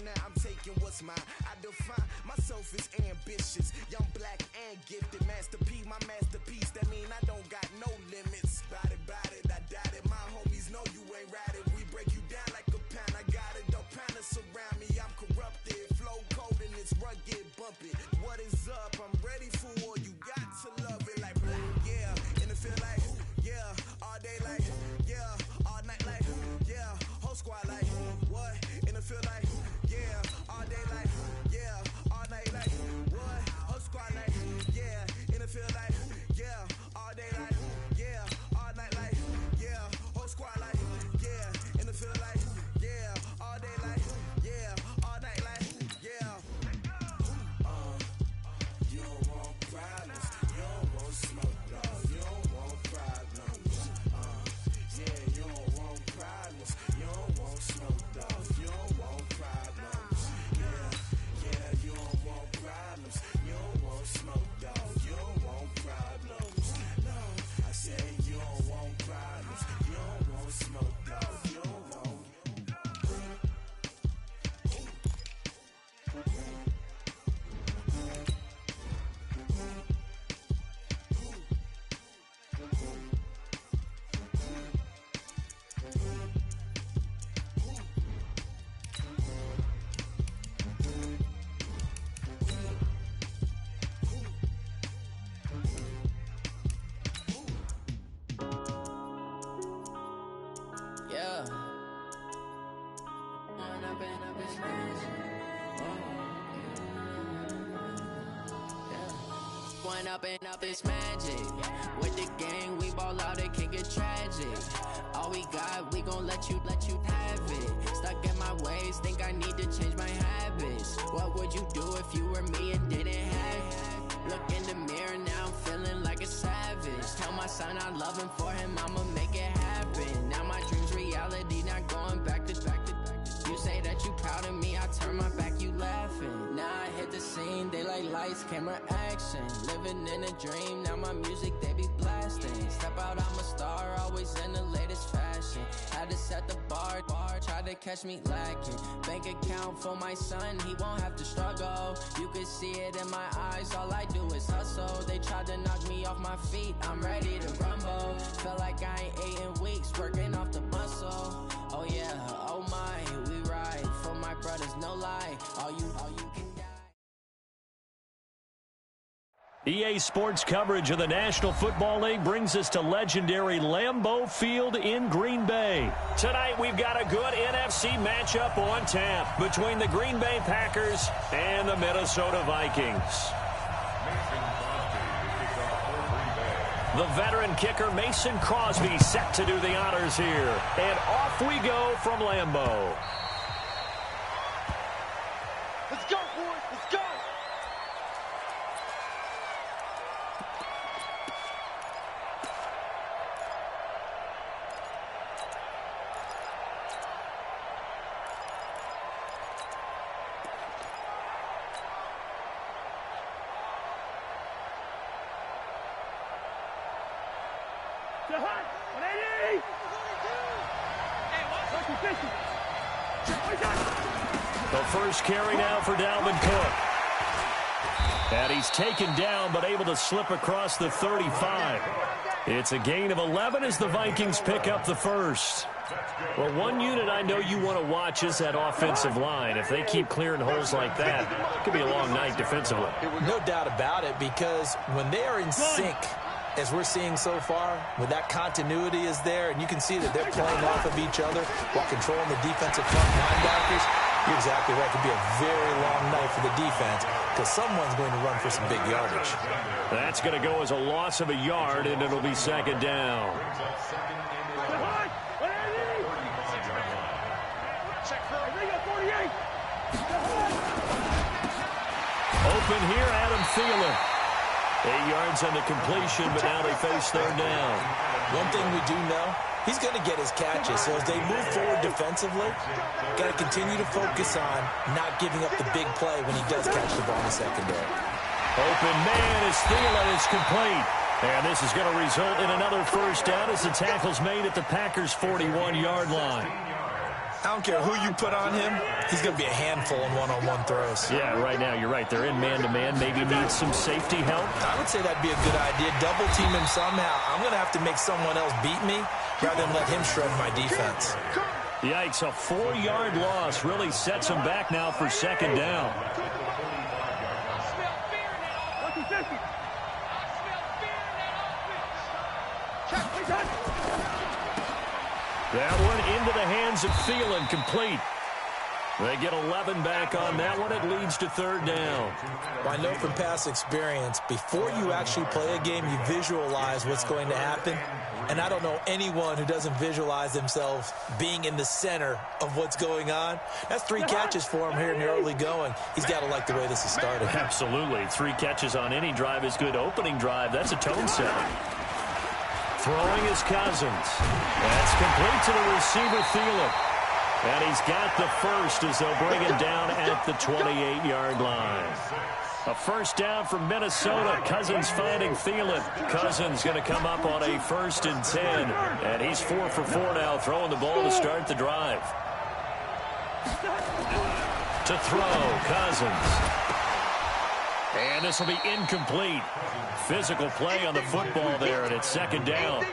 now, I'm taking what's mine. I define myself as ambitious, young, black, and gifted. Master P, my masterpiece. That mean I don't got no limits. Bout it, I doubt it. My homies know you ain't ratted. We break you down like a pound. I got it, don't pound us around me. I'm corrupted, flow cold and it's rugged, bumpy. What is up? I'm ready for war. You got to love it like black, yeah. And it feel like, yeah. All day like, yeah. All night like, yeah. Whole squad like, what? And it feel like, yeah. All day like, yeah. All night like, what? Whole squad like, yeah. And it feel like, yeah. All day like, yeah. All night like, yeah. Whole squad like, yeah. And it feel like, yeah. All day like, yeah. All night like, yeah. You don't want problems. You don't want smoke, dog. You don't want problems. Yeah, you don't want problems. You don't want smoke, dog. You don't want problems. Yeah, you don't want problems. You don't want smoke, dog. You don't want problems. No, I said you don't want problems. You don't want smoke, dog. You don't want. Yeah. One up and up is magic. With the gang, we ball out, it can get tragic. All we got, we gon' let you have it. Stuck in my ways, think I need to change my habits. What would you do if you were me and didn't have it? Look in the mirror, now I'm feeling like a savage. Tell my son I love him, for him I'ma make it happen. Now my dream's reality, not going back to. You say that you proud of me, I turn my back, you laughing. Now I hit the scene, they like lights, camera, action. Living in a dream, now my music, they be blasting. Step out, I'm a star, always in the latest fashion. Had to set the bar, try to catch me lacking. Bank account for my son, he won't have to struggle. You could see it in my eyes, all I do is hustle. They tried to knock me off my feet, I'm ready to rumble. Felt like I ain't ate in weeks, working off the muscle. Oh yeah, oh my, we ride for my brothers, no lie. All you can die. EA Sports coverage of the National Football League brings us to legendary Lambeau Field in Green Bay. Tonight we've got a good NFC matchup on tap between the Green Bay Packers and the Minnesota Vikings. The veteran kicker Mason Crosby set to do the honors here. And off we go from Lambeau. Let's go, boys. Let's go. The first carry now for Dalvin Cook. And he's taken down but able to slip across the 35. It's a gain of 11 as the Vikings pick up the first. Well, one unit I know you want to watch is that offensive line. If they keep clearing holes like that, it could be a long night defensively. No doubt about it, because when they are in sync, as we're seeing so far, when that continuity is there, and you can see that they're playing off of each other while controlling the defensive front linebackers, you're exactly right. It could be a very long night for the defense because someone's going to run for some big yardage. That's going to go as a loss of a yard, and it'll be second down. Open here, Adam Thielen. 8 yards on the completion, but now they face third down. One thing we do know, he's going to get his catches. So as they move forward defensively, got to continue to focus on not giving up the big play when he does catch the ball in the secondary. Open man as Thielen is complete. And this is going to result in another first down as the tackle's made at the Packers' 41-yard line. I don't care who you put on him, he's going to be a handful in one-on-one throws. Yeah, right now, you're right. They're in man-to-man. Maybe need some safety help. I would say that'd be a good idea. Double team him somehow. I'm going to have to make someone else beat me rather than let him shred my defense. Yikes, a 4-yard loss really sets him back now for second down. That one into the hands of Thielen, complete. They get 11 back on that one. It leads to third down. I know from past experience, before you actually play a game, you visualize what's going to happen. And I don't know anyone who doesn't visualize themselves being in the center of what's going on. That's 3 catches for him here in the early going. He's got to like the way this is started. Absolutely. 3 catches on any drive is good. Opening drive, that's a tone setter. Throwing is Cousins. That's complete to the receiver, Thielen. And he's got the first as they'll bring him down at the 28-yard line. A first down from Minnesota. Cousins finding Thielen. Cousins going to come up on a 1st and 10. And he's 4 for 4 now, throwing the ball to start the drive. To throw, Cousins. And this will be incomplete. Physical play on the football there, and it's second down.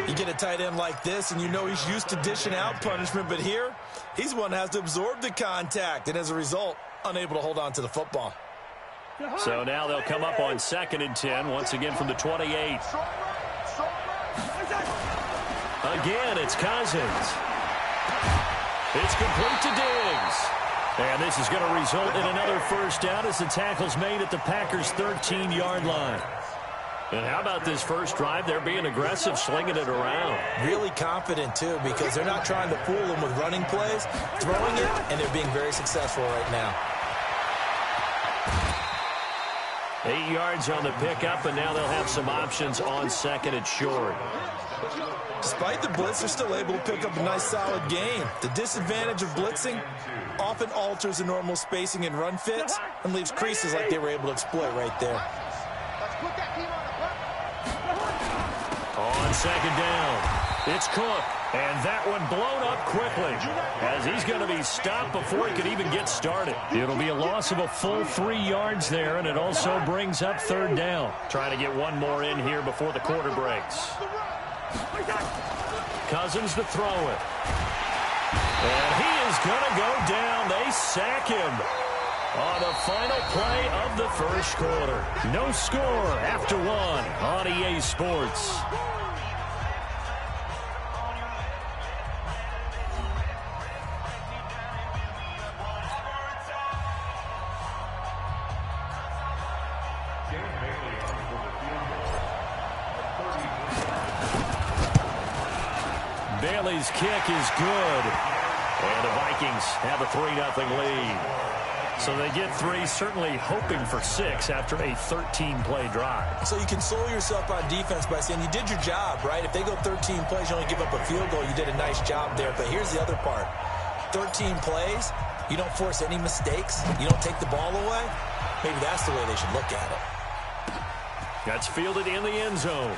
You get a tight end like this, and you know he's used to dishing out punishment, but here, he's one that has to absorb the contact, and as a result, unable to hold on to the football. So now they'll come up on 2nd and 10, once again from the 28. Again, it's Cousins. It's complete to Diggs. And this is going to result in another first down as the tackle's made at the Packers' 13-yard line. And how about this first drive? They're being aggressive, slinging it around. Really confident, too, because they're not trying to fool them with running plays, throwing it, and they're being very successful right now. 8 yards on the pickup, and now they'll have some options on 2nd and short. Despite the blitz, they're still able to pick up a nice, solid gain. The disadvantage of blitzing often alters the normal spacing and run fits and leaves creases like they were able to exploit right there. On 2nd down, it's Cook, and that one blown up quickly as he's going to be stopped before he could even get started. It'll be a loss of a full 3 yards there, and it also brings up third down. Trying to get one more in here before the quarter breaks. Cousins to throw it. And he is going to go down. They sack him on the final play of the first quarter. No score after 1 on EA Sports. Bailey's kick is good. And the Vikings have a 3-0 lead. So they get 3, certainly hoping for 6 after a 13-play drive. So you console yourself on defense by saying you did your job, right? If they go 13 plays, you only give up a field goal, you did a nice job there. But here's the other part. 13 plays, you don't force any mistakes, you don't take the ball away. Maybe that's the way they should look at it. That's fielded in the end zone.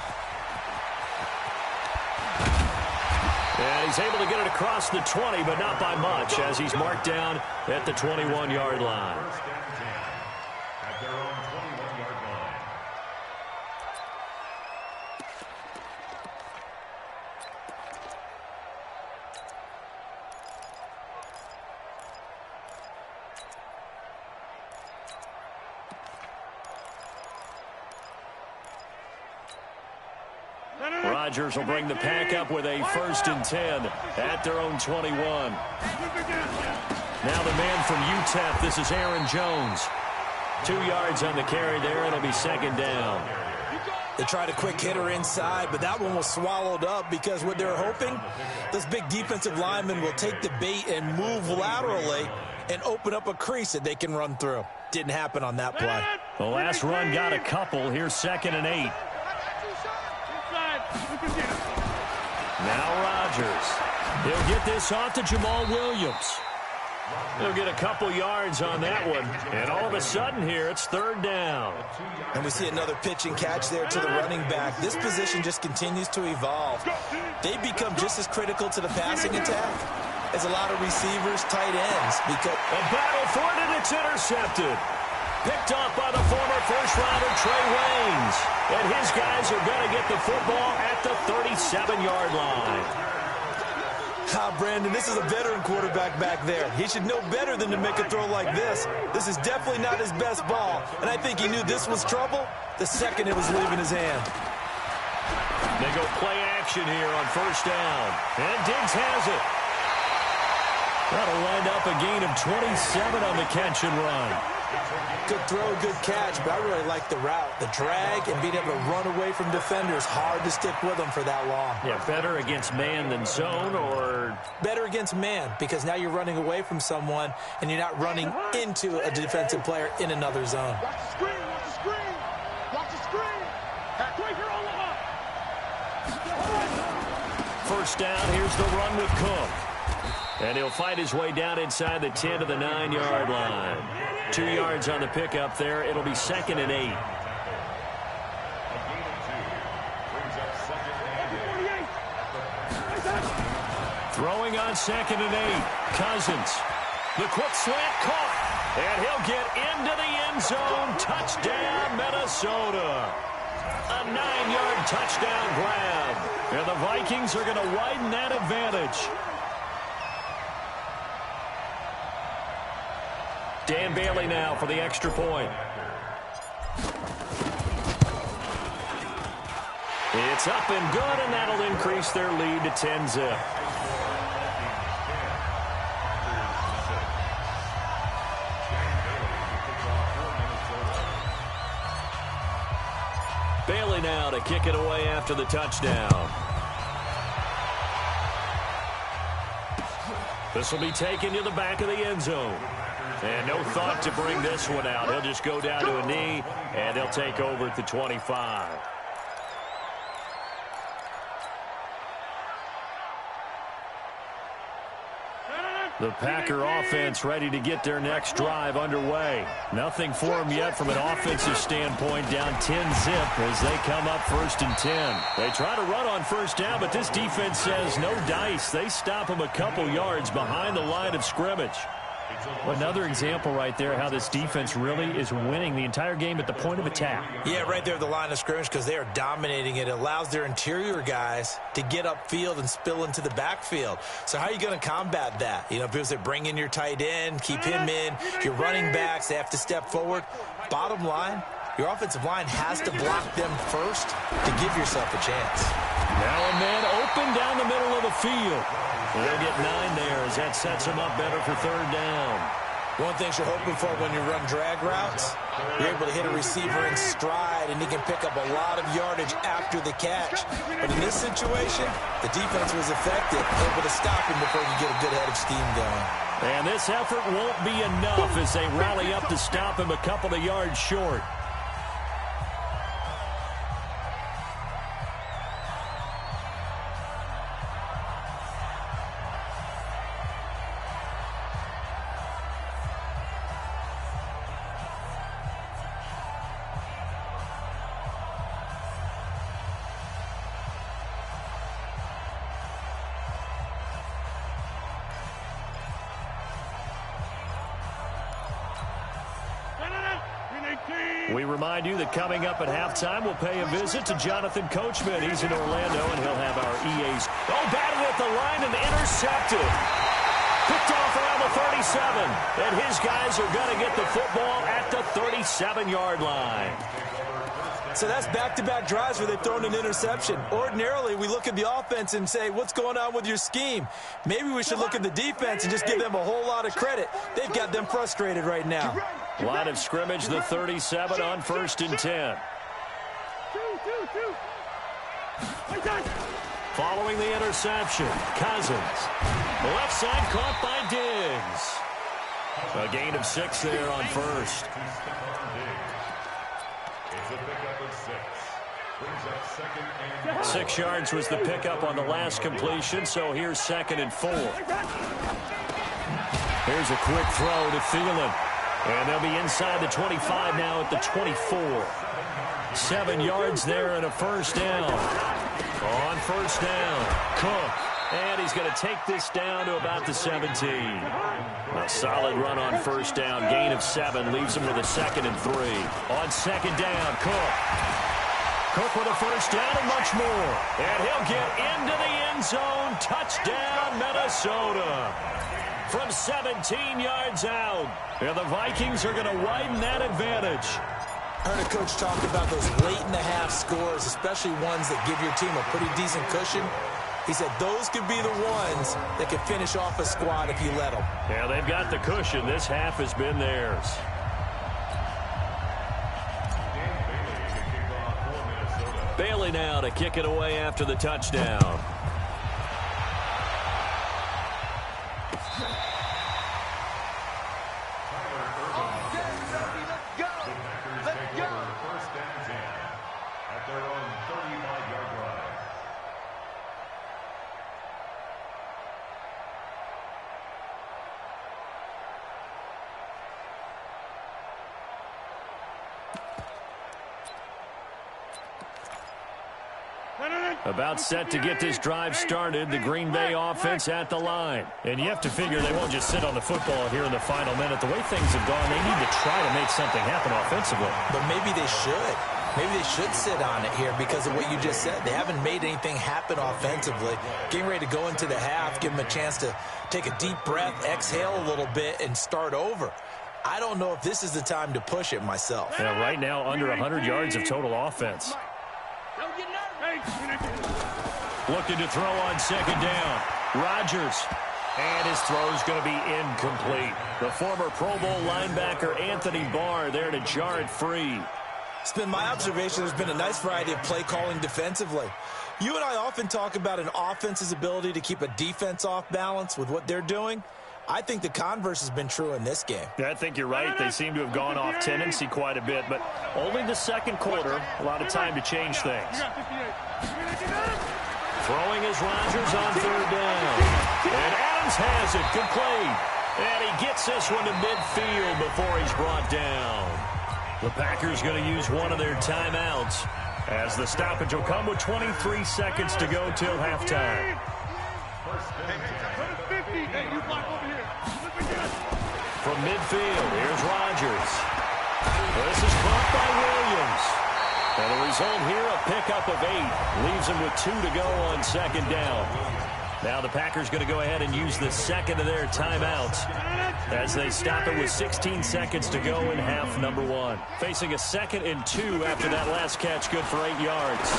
And he's able to get it across the 20, but not by much, as he's marked down at the 21-yard line. Rodgers will bring the pack up with a 1st and 10 at their own 21. Now the man from UTEP, this is Aaron Jones. 2 yards on the carry there, it'll be 2nd down. They tried a quick hitter inside, but that one was swallowed up because what they're hoping, this big defensive lineman will take the bait and move laterally and open up a crease that they can run through. Didn't happen on that play. The last run got a couple. Here's 2nd and 8. Now Rodgers. He'll get this off to Jamal Williams. He'll get a couple yards on that one. And all of a sudden here, it's 3rd down. And we see another pitch and catch there to the running back. This position just continues to evolve. They become just as critical to the passing attack is a lot of receivers, tight ends. Because a battle for it, and it's intercepted. Picked off by the former first-rounder Trey Waynes. And his guys are going to get the football at the 37-yard line. Brandon, this is a veteran quarterback back there. He should know better than to make a throw like this. This is definitely not his best ball, and I think he knew this was trouble the second it was leaving his hand. They go play action here on first down, and Diggs has it. That'll wind up a gain of 27 on the catch and run. Good throw, good catch, but I really like the route. The drag and being able to run away from defenders, hard to stick with them for that long. Yeah, better against man than zone, or? Better against man, because now you're running away from someone and you're not running into a defensive player in another zone. Watch the screen, watch the screen. Watch the screen. Right here on the hop. First down, here's the run with Cook. And he'll fight his way down inside the 10 to the 9-yard line. 2 yards on the pickup there. It'll be 2nd and 8. Throwing on 2nd and 8. Cousins. The quick slant caught. And he'll get into the end zone. Touchdown, Minnesota. A 9-yard touchdown grab. And the Vikings are going to widen that advantage. Dan Bailey now for the extra point. It's up and good, and that'll increase their lead to 10-zip. Bailey now to kick it away after the touchdown. This will be taken to the back of the end zone. And no thought to bring this one out. He'll just go down to a knee, and they'll take over at the 25. The Packer offense ready to get their next drive underway. Nothing for them yet from an offensive standpoint, down 10-zip as they come up 1st and 10. They try to run on first down, but this defense says no dice. They stop them a couple yards behind the line of scrimmage. Another example right there how this defense really is winning the entire game at the point of attack. Yeah, right there at the line of scrimmage because they are dominating it. It allows their interior guys to get upfield and spill into the backfield. So how are you going to combat that? You know, because they bring in your tight end, keep him in, your running backs, they have to step forward. Bottom line, your offensive line has to block them first to give yourself a chance. Now a man open down the middle of the field. They'll get 9 there as that sets them up better for 3rd down. One thing you're hoping for when you run drag routes, you're able to hit a receiver in stride, and he can pick up a lot of yardage after the catch. But in this situation, the defense was effective, able to stop him before he could get a good head of steam going. And this effort won't be enough as they rally up to stop him a couple of yards short. We remind you that coming up at halftime, we'll pay a visit to Jonathan Coachman. He's in Orlando, and he'll have our EAs. Oh, batted at the line and intercepted. Picked off around the 37. And his guys are going to get the football at the 37-yard line. So that's back-to-back drives where they've thrown an interception. Ordinarily, we look at the offense and say, what's going on with your scheme? Maybe we should look at the defense and just give them a whole lot of credit. They've got them frustrated right now. Line of scrimmage, the 37 on 1st and 10. Following the interception, Cousins. Left side caught by Diggs. A gain of 6 there on 1st. 6 yards was the pickup on the last completion, so here's 2nd and 4. Here's a quick throw to Thielen. And they'll be inside the 25 now at the 24. 7 yards there and a first down. On first down, Cook. And he's going to take this down to about the 17. A solid run on first down. Gain of 7 leaves him with a 2nd and 3. On second down, Cook. Cook with a first down and much more. And he'll get into the end zone. Touchdown, Minnesota. From 17 yards out. And the Vikings are going to widen that advantage. I heard a coach talk about those late-in-the-half scores, especially ones that give your team a pretty decent cushion. He said those could be the ones that could finish off a squad if you let them. Yeah, they've got the cushion. This half has been theirs. Bailey now to kick it away after the touchdown. About set to get this drive started, the Green Bay offense at the line. And you have to figure they won't just sit on the football here in the final minute. The way things have gone, they need to try to make something happen offensively. But maybe they should. Maybe they should sit on it here because of what you just said. They haven't made anything happen offensively. Getting ready to go into the half, give them a chance to take a deep breath, exhale a little bit, and start over. I don't know if this is the time to push it myself. Yeah, right now, under 100 yards of total offense. Looking to throw on second down. Rodgers. And his throw is going to be incomplete. The former Pro Bowl linebacker Anthony Barr there to jar it free. It's been my observation there's been a nice variety of play calling defensively. You and I often talk about an offense's ability to keep a defense off balance with what they're doing. I think the converse has been true in this game. Yeah, I think you're right. They seem to have gone off tendency quite a bit, but only the second quarter, a lot of time to change things. Throwing is Rodgers on third down. And Adams has it, complete. And he gets this one to midfield before he's brought down. The Packers going to use one of their timeouts as the stoppage will come with 23 seconds to go till halftime. From midfield, here's Rodgers. This is caught by Williams. And the result here, a pickup of 8. Leaves him with 2 to go on second down. Now the Packers going to go ahead and use the second of their timeouts as they stop it with 16 seconds to go in half number 1. Facing a 2nd and 2 after that last catch, good for 8 yards.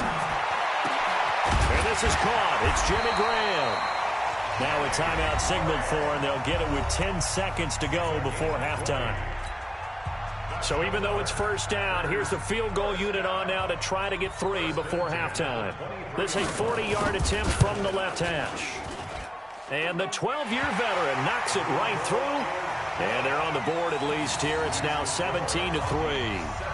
And this is caught. It's Jimmy Graham. Now a timeout signaled for, and they'll get it with 10 seconds to go before halftime. So even though it's first down, here's the field goal unit on now to try to get 3 before halftime. This is a 40-yard attempt from the left hash. And the 12-year veteran knocks it right through. And they're on the board at least here. It's now 17-3.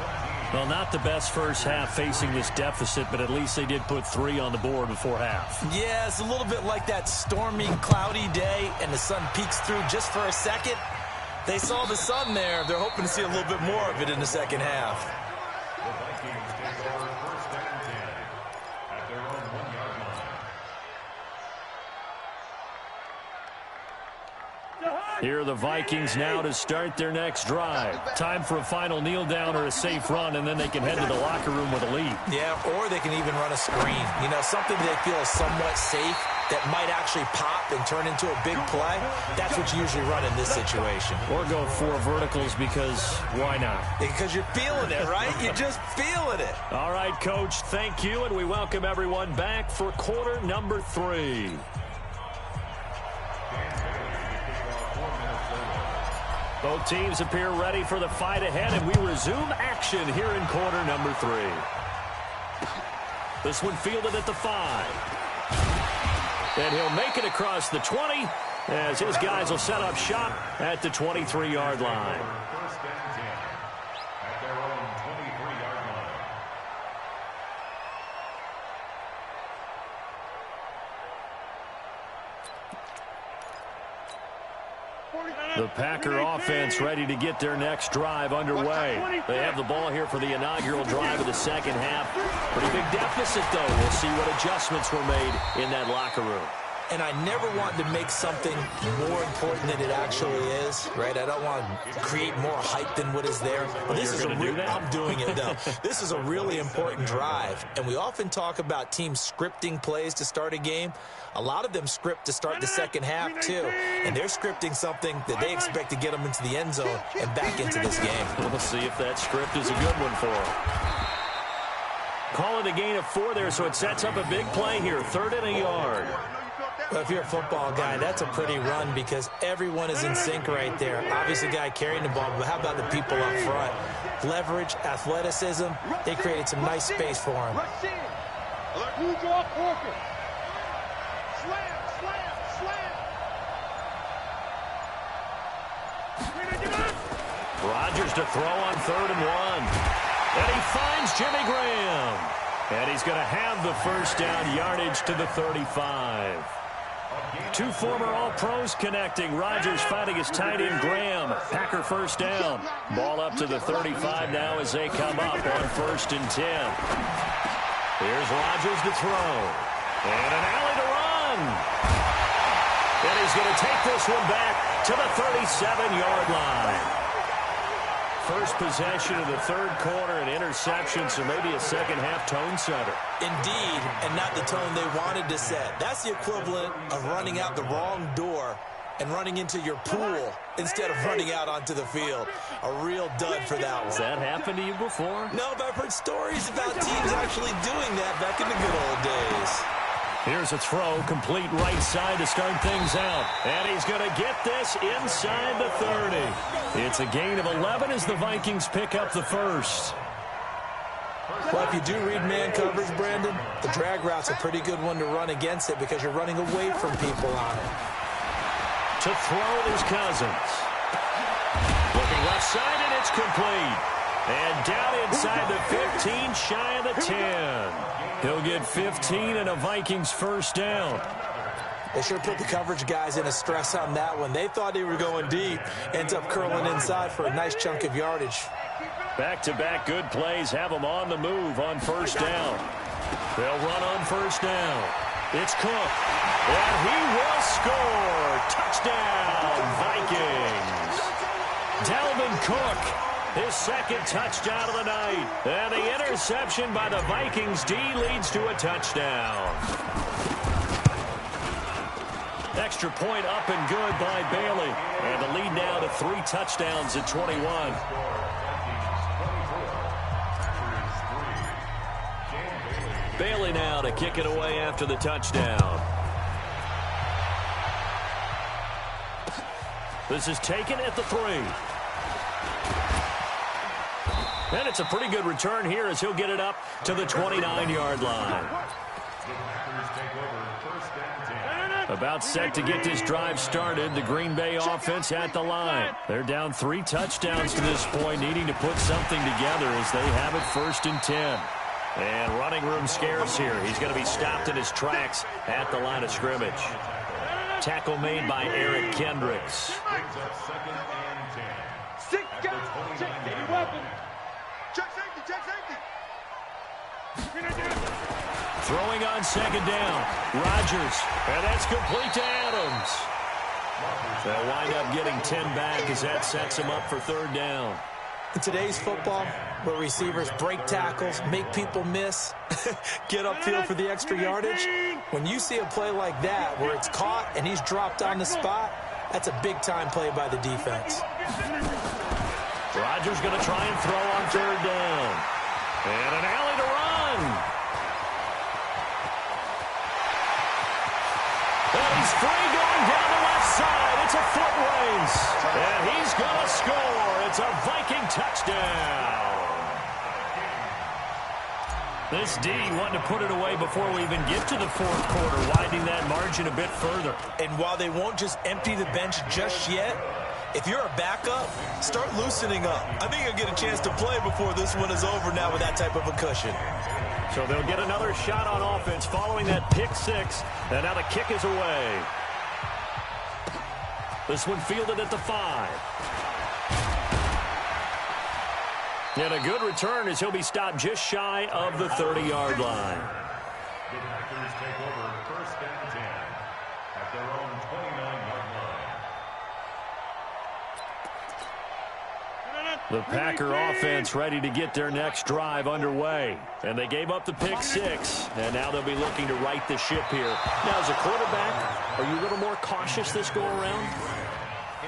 Well, not the best first half facing this deficit, but at least they did put 3 on the board before half. Yeah, it's a little bit like that stormy, cloudy day, and the sun peeks through just for a second. They saw the sun there. They're hoping to see a little bit more of it in the second half. Here are the Vikings now to start their next drive. Time for a final kneel down or a safe run, and then they can head to the locker room with a lead. Yeah, or they can even run a screen. You know, something they feel is somewhat safe that might actually pop and turn into a big play. That's what you usually run in this situation. Or go 4 verticals because why not? Because you're feeling it, right? You're just feeling it. All right, Coach, thank you, and we welcome everyone back for quarter number 3. Both teams appear ready for the fight ahead, and we resume action here in quarter number 3. This one fielded at the 5. And he'll make it across the 20 as his guys will set up shop at the 23-yard line. The Packer offense ready to get their next drive underway. They have the ball here for the inaugural drive of the second half. Pretty big deficit, though. We'll see what adjustments were made in that locker room. and I never want to make something more important than it actually is, right? I don't want to create more hype than what is there. But this is I'm doing it, though. This is a really important drive, and we often talk about teams scripting plays to start a game. A lot of them script to start the second half, too, and they're scripting something that they expect to get them into the end zone and back into this game. We'll see if that script is a good one for them. Call it a gain of 4 there, so it sets up a big play here, 3rd and a yard. Well, if you're a football guy, that's a pretty run because everyone is in sync right there. Obviously, the guy carrying the ball, but how about the people up front? Leverage, athleticism, they created some nice space for him. Rodgers to throw on 3rd and 1. And he finds Jimmy Graham. And he's going to have the first down yardage to the 35. 2 former All-Pros connecting. Rodgers finding his tight end Graham. Packer first down. Ball up to the 35 now as they come up on 1st and 10. Here's Rodgers to throw. And an alley to run. And he's going to take this one back to the 37-yard line. First possession of the 3rd quarter, an interception, so maybe a second-half tone setter. Indeed, and not the tone they wanted to set. That's the equivalent of running out the wrong door and running into your pool instead of running out onto the field. A real dud for that one. Has that happened to you before? No, but I've heard stories about teams actually doing that back in the good old days. Here's a throw, complete right side to start things out. And he's going to get this inside the 30. It's a gain of 11 as the Vikings pick up the first. Well, if you do read man coverage, Brandon, the drag route's a pretty good one to run against it because you're running away from people on it. To throw is Cousins. Looking left side, and it's complete. And down inside the 15, shy of the 10. He'll get 15 and a Vikings first down. They sure put the coverage guys in a stress on that one. They thought they were going deep. Ends up curling inside for a nice chunk of yardage. Back-to-back good plays have them on the move on first down. They'll run on first down. It's Cook. And he will score. Touchdown, Vikings. Dalvin Cook. His 2nd touchdown of the night. And the interception by the Vikings D leads to a touchdown. Extra point up and good by Bailey. And the lead now to 3 touchdowns at 21. Bailey now to kick it away after the touchdown. This is taken at the 3. And it's a pretty good return here as he'll get it up to the 29-yard line. About set to get this drive started. The Green Bay offense at the line. They're down 3 touchdowns to this point, needing to put something together as they have it 1st and 10. And running room scarce here. He's going to be stopped in his tracks at the line of scrimmage. Tackle made by Eric Kendricks. Throwing on 2nd down. Rodgers. And that's complete to Adams. They'll wind up getting 10 back as that sets him up for 3rd down. In today's football, where receivers break tackles, make people miss, get upfield for the extra yardage, when you see a play like that where it's caught and he's dropped on the spot, that's a big-time play by the defense. Rodgers going to try and throw on 3rd down. And an alley to run. And he's free going down the left side. It's a foot race. And he's going to score. It's a Viking touchdown. This D wanting to put it away before we even get to the 4th quarter, widening that margin a bit further. And while they won't just empty the bench just yet, if you're a backup, start loosening up. I think you'll get a chance to play before this one is over now with that type of a cushion. So they'll get another shot on offense following that pick 6. And now the kick is away. This one fielded at the 5. And a good return as he'll be stopped just shy of the 30-yard line. their own 29-yard line. The Packer offense ready to get their next drive underway. And they gave up the pick 6, and now they'll be looking to right the ship here. Now, as a quarterback, are you a little more cautious this go-around?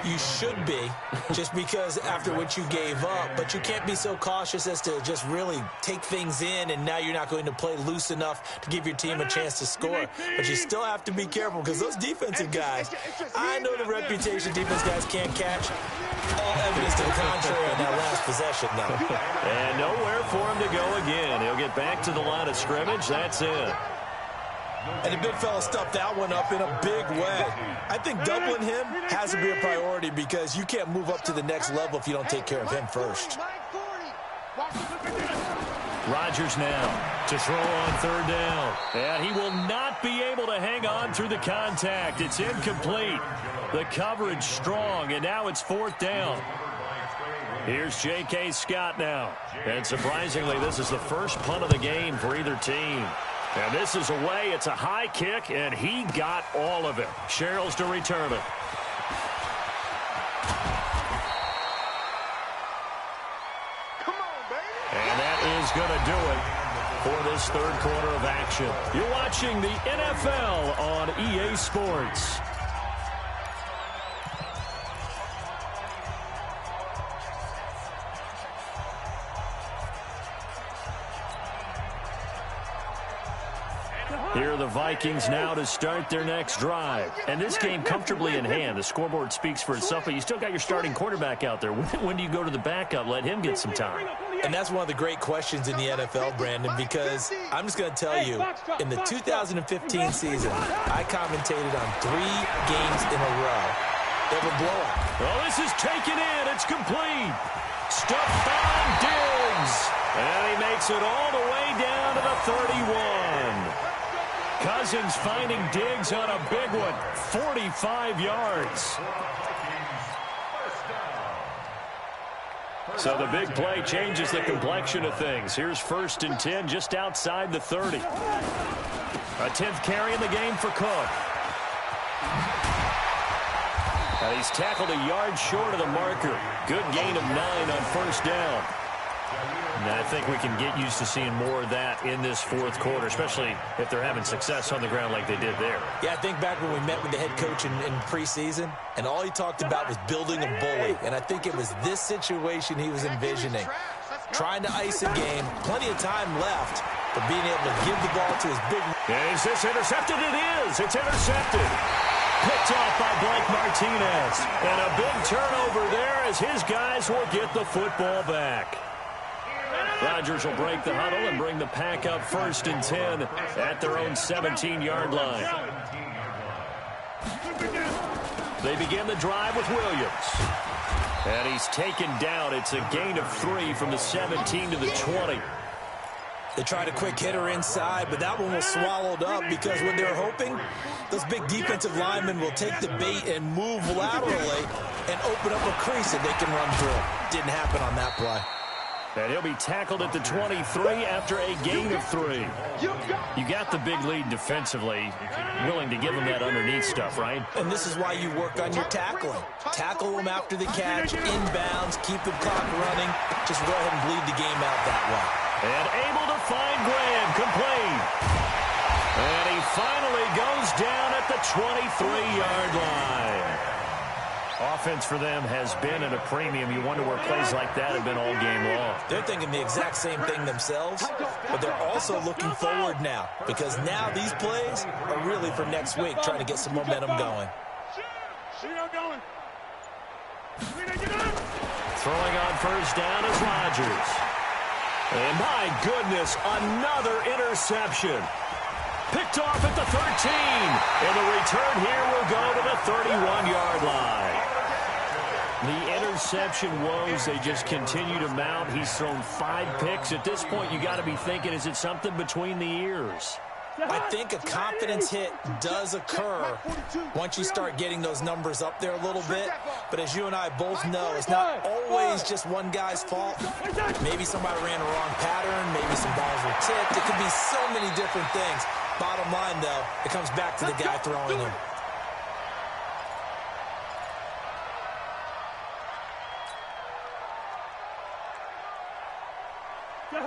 You should be, just because after what you gave up, but you can't be so cautious as to just really take things in, and now you're not going to play loose enough to give your team a chance to score. But you still have to be careful, because those defensive guys, I know the reputation defense guys can't catch. All evidence to the contrary on that last possession, though. And nowhere for him to go again. He'll get back to the line of scrimmage. That's it. And the big fella stuffed that one up in a big way. I think doubling him has to be a priority, because you can't move up to the next level if you don't take care of him first. Rodgers now to throw on 3rd down. And he will not be able to hang on through the contact. It's incomplete. The coverage strong, and now it's 4th down. Here's J.K. Scott now. And surprisingly, this is the first punt of the game for either team. And this is away. It's a high kick, and he got all of it. Sherrills to return it. Come on, baby. And that is going to do it for this 3rd quarter of action. You're watching the NFL on EA Sports. Here are the Vikings now to start their next drive. And this game comfortably in hand. The scoreboard speaks for itself, but you still got your starting quarterback out there. When do you go to the backup? Let him get some time. And that's one of the great questions in the NFL, Brandon, because I'm just going to tell you, in the 2015 season, I commentated on 3 games in a row. They have a blowout. Well, this is taken in. It's complete. Stephon Diggs. And he makes it all the way down to the 31. Cousins finding Diggs on a big one. 45 yards. So the big play changes the complexion of things. Here's 1st and 10 just outside the 30. A 10th carry in the game for Cook. And he's tackled a yard short of the marker. Good gain of 9 on 1st down. And I think we can get used to seeing more of that in this 4th quarter, especially if they're having success on the ground like they did there. Yeah, I think back when we met with the head coach in preseason, and all he talked about was building a bully. And I think it was this situation he was envisioning. Trying to ice a game, plenty of time left, but being able to give the ball to his big... Is this intercepted? It is. It's intercepted. Picked off by Blake Martinez. And a big turnover there as his guys will get the football back. Rodgers will break the huddle and bring the pack up 1st and 10 at their own 17-yard line. They begin the drive with Williams. And he's taken down. It's a gain of 3 from the 17 to the 20. They tried a quick hitter inside, but that one was swallowed up because what they're hoping, those big defensive linemen will take the bait and move laterally and open up a crease that they can run through. Didn't happen on that play. And he'll be tackled at the 23 after a gain of 3. You got the big lead defensively, willing to give him that underneath stuff, right? And this is why you work on your tackling. Tackle them after the catch, inbounds, keep the clock running. Just go ahead and bleed the game out that way. And able to find Graham, complete. And he finally goes down at the 23-yard line. Offense for them has been at a premium. You wonder where plays like that have been all game long. They're thinking the exact same thing themselves, but they're also looking forward now, because now these plays are really for next week, trying to get some momentum going. Throwing on 1st down is Rodgers. And my goodness, another interception. Picked off at the 13. And the return here will go to the 31-yard line. The interception woes, they just continue to mount. He's thrown 5 picks. At this point, you got to be thinking, is it something between the ears? I think a confidence hit does occur once you start getting those numbers up there a little bit. But as you and I both know, it's not always just one guy's fault. Maybe somebody ran a wrong pattern. Maybe some balls were tipped. It could be so many different things. Bottom line, though, it comes back to the guy throwing them.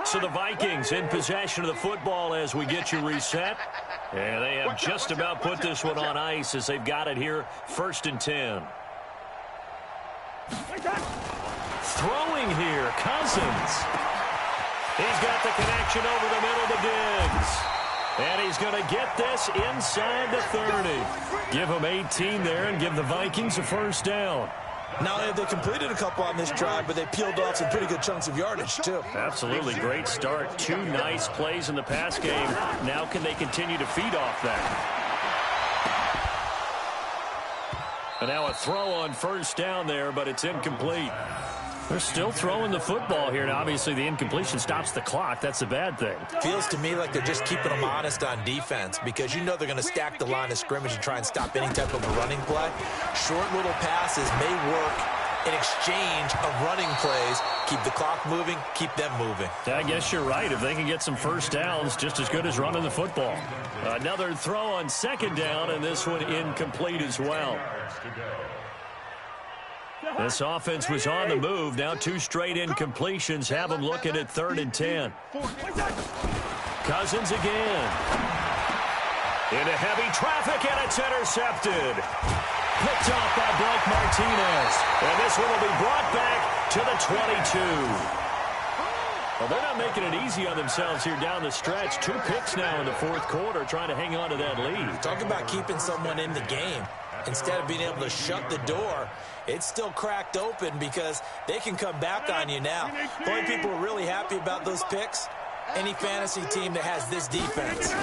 So the Vikings in possession of the football as we get you reset. And they have just about put this one on ice as they've got it here, 1st and 10. Throwing here, Cousins. He's got the connection over the middle to Diggs. And he's going to get this inside the 30. Give him 18 there and give the Vikings a first down. Not only have they completed a couple on this drive, but they peeled off some pretty good chunks of yardage, too. Absolutely. Great start. 2 nice plays in the pass game. Now can they continue to feed off that? And now a throw on first down there, but it's incomplete. They're still throwing the football here. Now, obviously, the incompletion stops the clock. That's a bad thing. Feels to me like they're just keeping them honest on defense because you know they're going to stack the line of scrimmage and try and stop any type of a running play. Short little passes may work in exchange of running plays. Keep the clock moving, keep them moving. I guess you're right. If they can get some first downs, just as good as running the football. Another throw on 2nd down, and this one incomplete as well. This offense was on the move. Now 2 straight incompletions have them looking at 3rd and 10. Cousins again. Into heavy traffic, and it's intercepted. Picked off by Blake Martinez. And this one will be brought back to the 22. Well, they're not making it easy on themselves here down the stretch. 2 picks now in the 4th quarter, trying to hang on to that lead. Talk about keeping someone in the game. Instead of being able to shut the door, it's still cracked open because they can come back on you now. The only people who are really happy about those picks, any fantasy team that has this defense.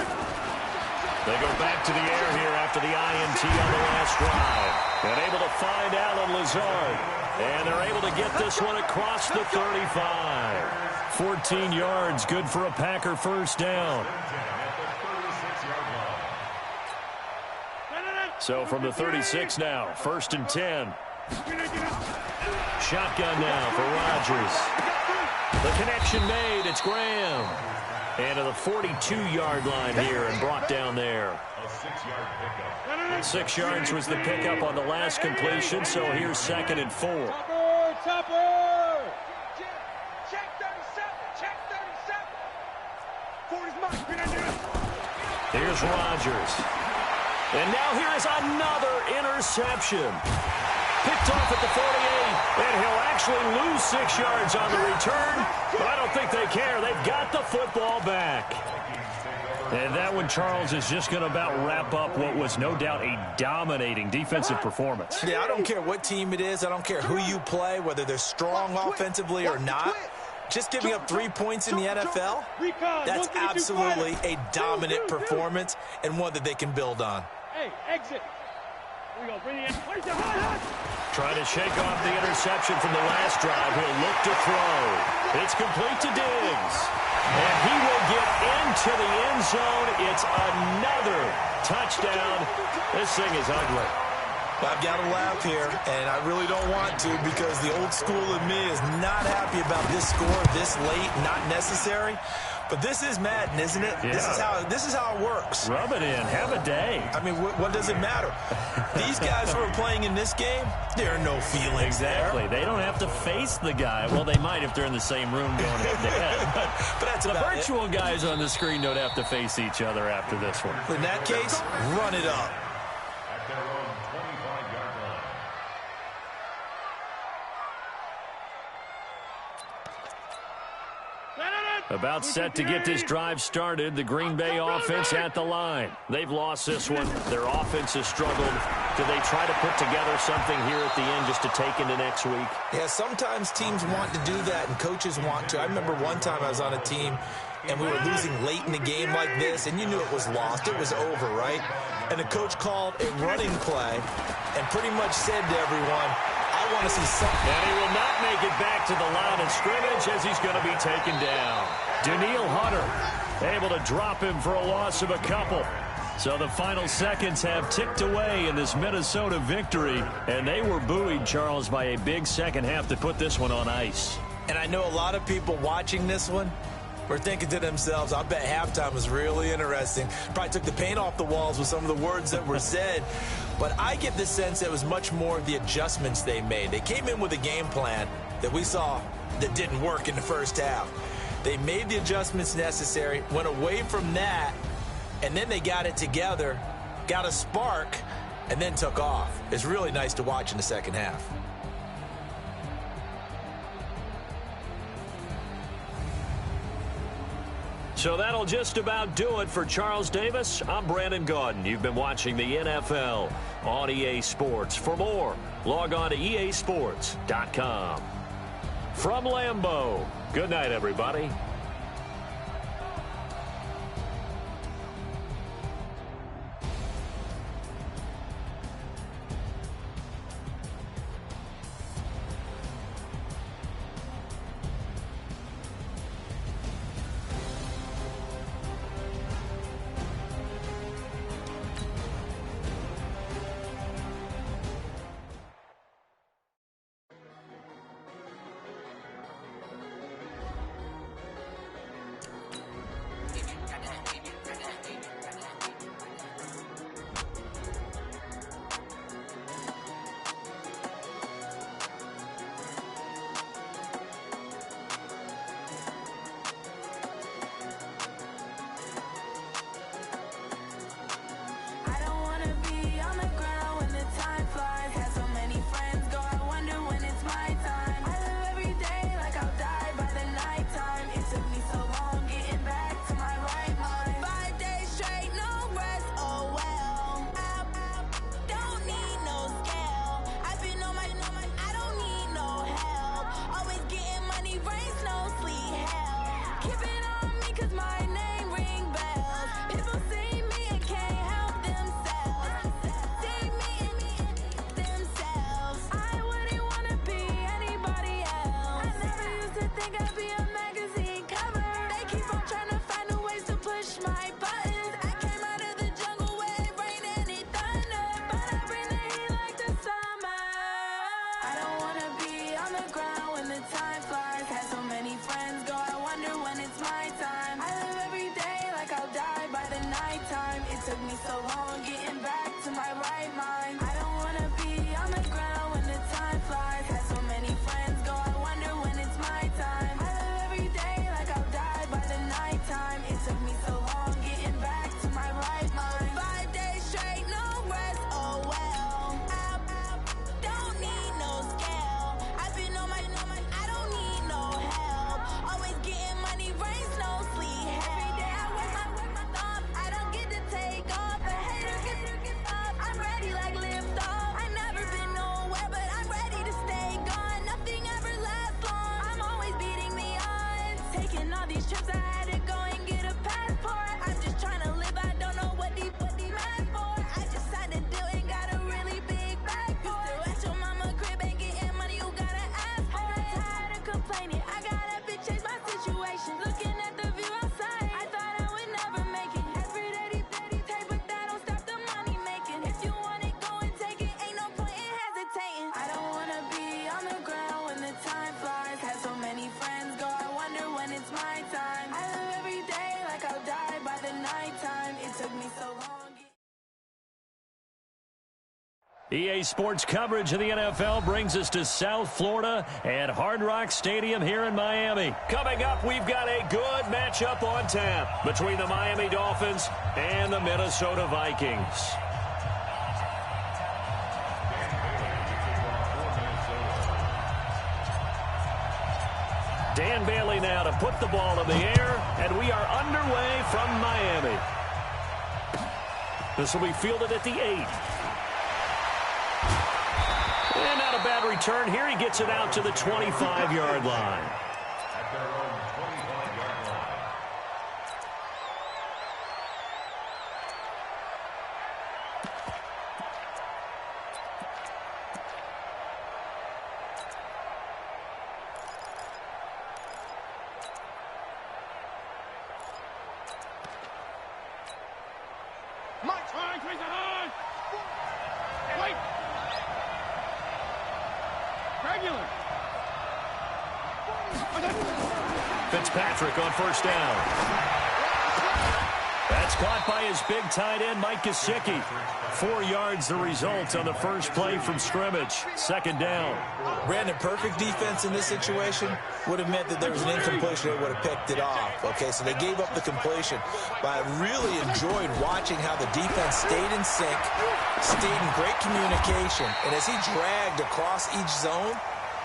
They go back to the air here after the INT on the last drive. And able to find Alan Lazard. And they're able to get this one across the 35. 14 yards, good for a Packer first down. So from the 36 now, 1st and 10. Shotgun now for Rodgers. The connection made, it's Graham. And to the 42-yard line here and brought down there. 6 yards was the pickup on the last completion, so here's 2nd and 4. Topper! Check 37! Here's Rodgers. And now here is another interception. Picked off at the 48, and he'll actually lose 6 yards on the return, but I don't think they care. They've got the football back. And that one, Charles, is just going to about wrap up what was no doubt a dominating defensive performance. Yeah, I don't care what team it is. I don't care who you play, whether they're strong offensively or not. Just giving up 3 points in the NFL, that's absolutely a dominant performance and one that they can build on. Hey, exit. Here we go. Bring it in. Trying to shake off the interception from the last drive. He'll look to throw. It's complete to Diggs. And he will get into the end zone. It's another touchdown. This thing is ugly. I've got to laugh here, and I really don't want to because the old school in me is not happy about this score this late, not necessary. But this is Madden, isn't it? Yeah. This is how it works. Rub it in. Have a day. I mean, what does it matter? These guys who are playing in this game, there are no feelings exactly. there. They don't have to face the guy. Well, they might if they're in the same room going head-to-head. But that's the about virtual guys on the screen don't have to face each other after this one. In that case, run it up. About set to get this drive started. The Green Bay offense at the line. They've lost this one. Their offense has struggled. Do they try to put together something here at the end just to take into next week? Yeah, sometimes teams want to do that and coaches want to. I remember one time I was on a team and we were losing late in the game like this, and you knew it was lost. It was over, right? And the coach called a running play and pretty much said to everyone, I want to see something. And he will not make it back to the line of scrimmage as he's going to be taken down. Daniil Hunter able to drop him for a loss of a couple. So the final seconds have ticked away in this Minnesota victory. And they were buoyed, Charles, by a big second half to put this one on ice. And I know a lot of people watching this one were thinking to themselves, I bet halftime was really interesting. Probably took the paint off the walls with some of the words that were said. But I get the sense it was much more of the adjustments they made. They came in with a game plan that we saw that didn't work in the first half. They made the adjustments necessary, went away from that, and then they got it together, got a spark, and then took off. It's really nice to watch in the second half. So that'll just about do it for Charles Davis. I'm Brandon Gaudin. You've been watching the NFL on EA Sports. For more, log on to easports.com. From Lambeau, good night, everybody. EA Sports coverage of the NFL brings us to South Florida at Hard Rock Stadium here in Miami. Coming up, we've got a good matchup on tap between the Miami Dolphins and the Minnesota Vikings. Dan Bailey now to put the ball in the air, and we are underway from Miami. This will be fielded at the 8. And not a bad return here. He gets it out to the 25-yard line. Fitzpatrick on first down. That's caught by his big tight end, Mike Gesicki. 4 yards the result on the first play from scrimmage. Second down. Brandon, perfect defense in this situation would have meant that there was an incompletion. They would have picked it off. Okay, so they gave up the completion. But I really enjoyed watching how the defense stayed in sync, stayed in great communication. And as he dragged across each zone,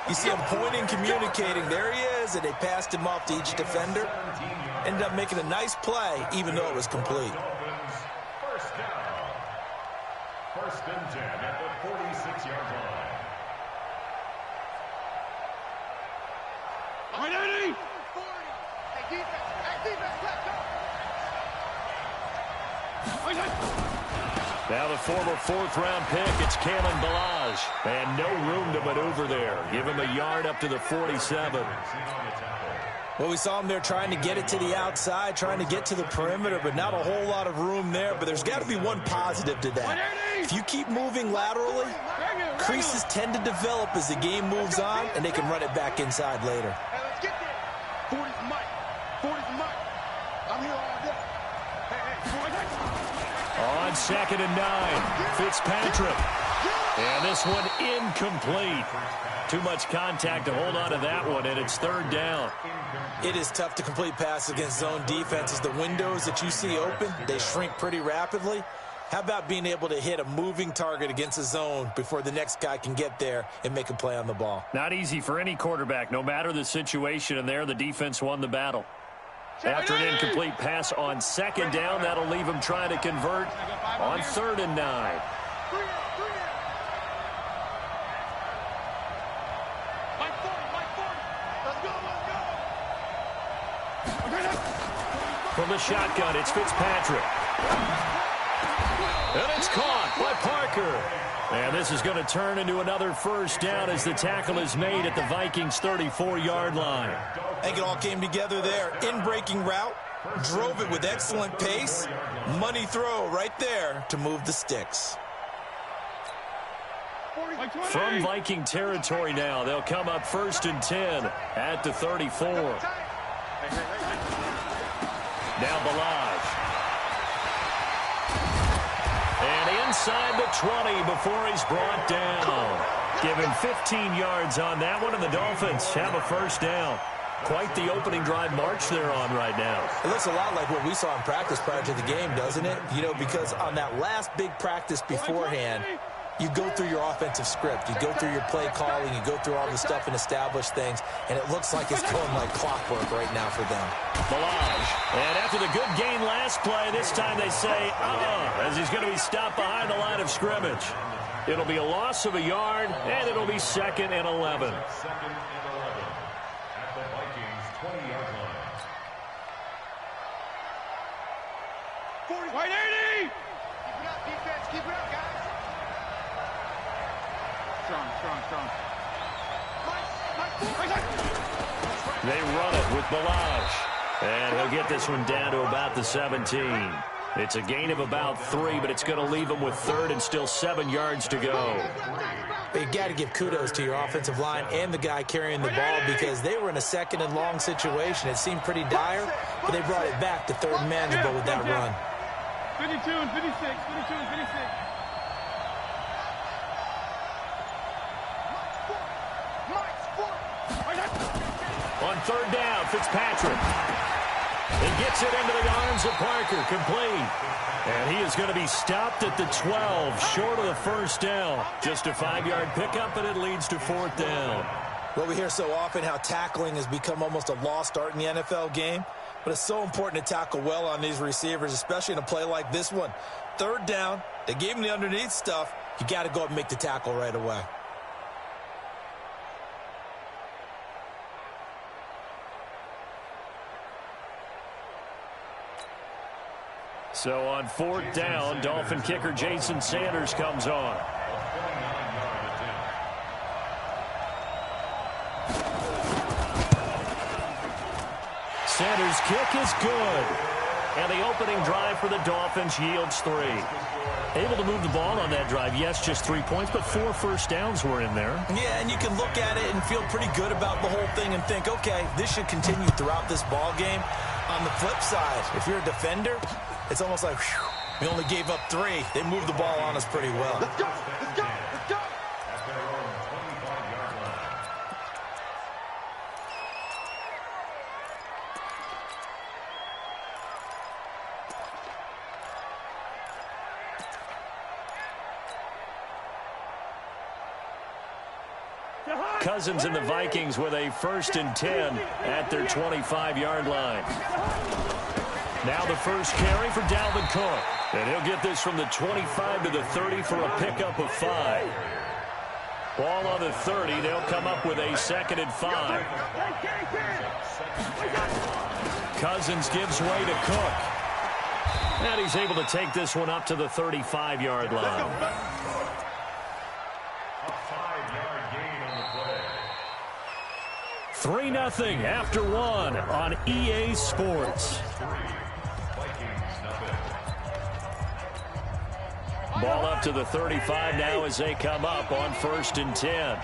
you see him pointing, communicating. There he is, and they passed him off to each defender. Ended up making a nice play, even though it was complete. First down. First and 10 at the 46-yard line. Right, Eddie! 40. Hey, defense, Now the former fourth-round pick, it's Kalen Ballage. And no room to maneuver there. Give him a yard up to the 47. Well, we saw him there trying to get it to the outside, trying to get to the perimeter, but not a whole lot of room there. But there's got to be one positive to that. If you keep moving laterally, creases tend to develop as the game moves on, and they can run it back inside later. Hey, let's get there. 40's Mike. 40's Mike. I'm here all day. On 2nd and 9, Fitzpatrick. And this one incomplete. Too much contact to hold on to that one, and it's 3rd down. It is tough to complete passes against zone defenses. The windows that you see open, they shrink pretty rapidly. How about being able to hit a moving target against a zone before the next guy can get there and make a play on the ball? Not easy for any quarterback, no matter the situation, and there the defense won the battle. After an incomplete pass on 2nd down, that'll leave him trying to convert on 3rd and 9. From the shotgun, it's Fitzpatrick. And it's caught by Parker. And this is going to turn into another first down as the tackle is made at the Vikings' 34-yard line. I think it all came together there. In-breaking route, drove it with excellent pace. Money throw right there to move the sticks. From Viking territory now, they'll come up 1st and 10 at the 34. Now Ballage. And inside the 20 before he's brought down. Give him 15 yards on that one, and the Dolphins have a first down. Quite the opening drive march they're on right now. It looks a lot like what we saw in practice prior to the game, doesn't it? You know, because on that last big practice beforehand, you go through your offensive script. You go through your play calling. You go through all the stuff and establish things. And it looks like it's going like clockwork right now for them. Ballage. And after the good gain last play, this time they say, as he's going to be stopped behind the line of scrimmage. It'll be a loss of a yard, and it'll be 2nd and 11. At the Vikings' 20-yard line. 40. White 80! Keep it up, defense. Keep it up, guys. Strong. They run it with Ballage. And he'll get this one down to about the 17. It's a gain of about 3, but it's going to leave him with 3rd and still 7 yards to go. You got to give kudos to your offensive line and the guy carrying the ball because they were in a 2nd and long situation. It seemed pretty dire, but they brought it back to 3rd and manageable with that run. 52 and 56. 52 and 56. On 3rd down, Fitzpatrick. He gets it into the arms of Parker, complete. And he is going to be stopped at the 12, short of the first down. Just a 5-yard pickup, and it leads to 4th down. Well, we hear so often how tackling has become almost a lost art in the NFL game. But it's so important to tackle well on these receivers, especially in a play like this one. 3rd down, they gave him the underneath stuff. You got to go up and make the tackle right away. So on 4th down, Dolphin kicker Jason Sanders comes on. Sanders' kick is good. And the opening drive for the Dolphins yields 3. Able to move the ball on that drive. Yes, just 3 points, but 4 first downs were in there. Yeah, and you can look at it and feel pretty good about the whole thing and think, okay, this should continue throughout this ball game. On the flip side, if you're a defender, it's almost like, whew, we only gave up 3. They moved the ball on us pretty well. Let's go! Let's go! Let's go! At their own 25-yard line. Cousins and the Vikings with a 1st and 10 at their 25-yard line. Now the first carry for Dalvin Cook. And he'll get this from the 25 to the 30 for a pickup of 5. Ball on the 30. They'll come up with a 2nd and 5. Cousins gives way to Cook. And he's able to take this one up to the 35-yard line. A 5-yard gain on the play. 3-0 after 1 on EA Sports. Ball up to the 35 now as they come up on 1st and 10.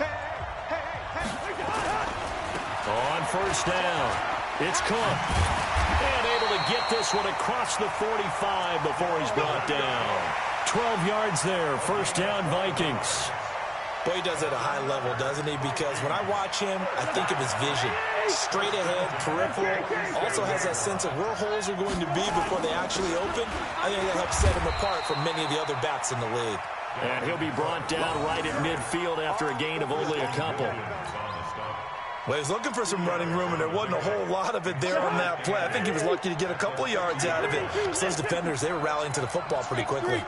On 1st down, it's Cook. And able to get this one across the 45 before he's brought down. 12 yards there, 1st down Vikings. Boy, he does it at a high level, doesn't he? Because when I watch him, I think of his vision. Straight ahead, peripheral. Also has that sense of where holes are going to be before they actually open. I think that helps set him apart from many of the other backs in the league. And he'll be brought down right at midfield after a gain of only a couple. Well, he was looking for some running room, and there wasn't a whole lot of it there on that play. I think he was lucky to get a couple yards out of it. Those defenders, they were rallying to the football pretty quickly.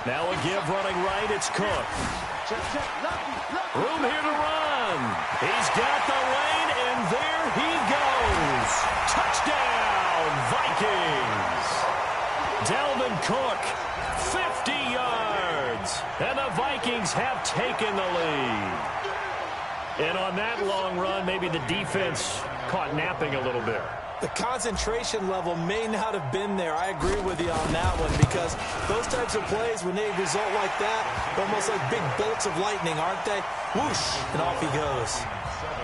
Now a give running right, it's Cook. Room here to run. He's got the lane, and there he goes. Touchdown, Vikings. Dalvin Cook, 50 yards. And the Vikings have taken the lead. And on that long run, maybe the defense caught napping a little bit. The concentration level may not have been there. I agree with you on that one, because those types of plays, when they result like that, they're almost like big bolts of lightning, aren't they? Whoosh, and off he goes.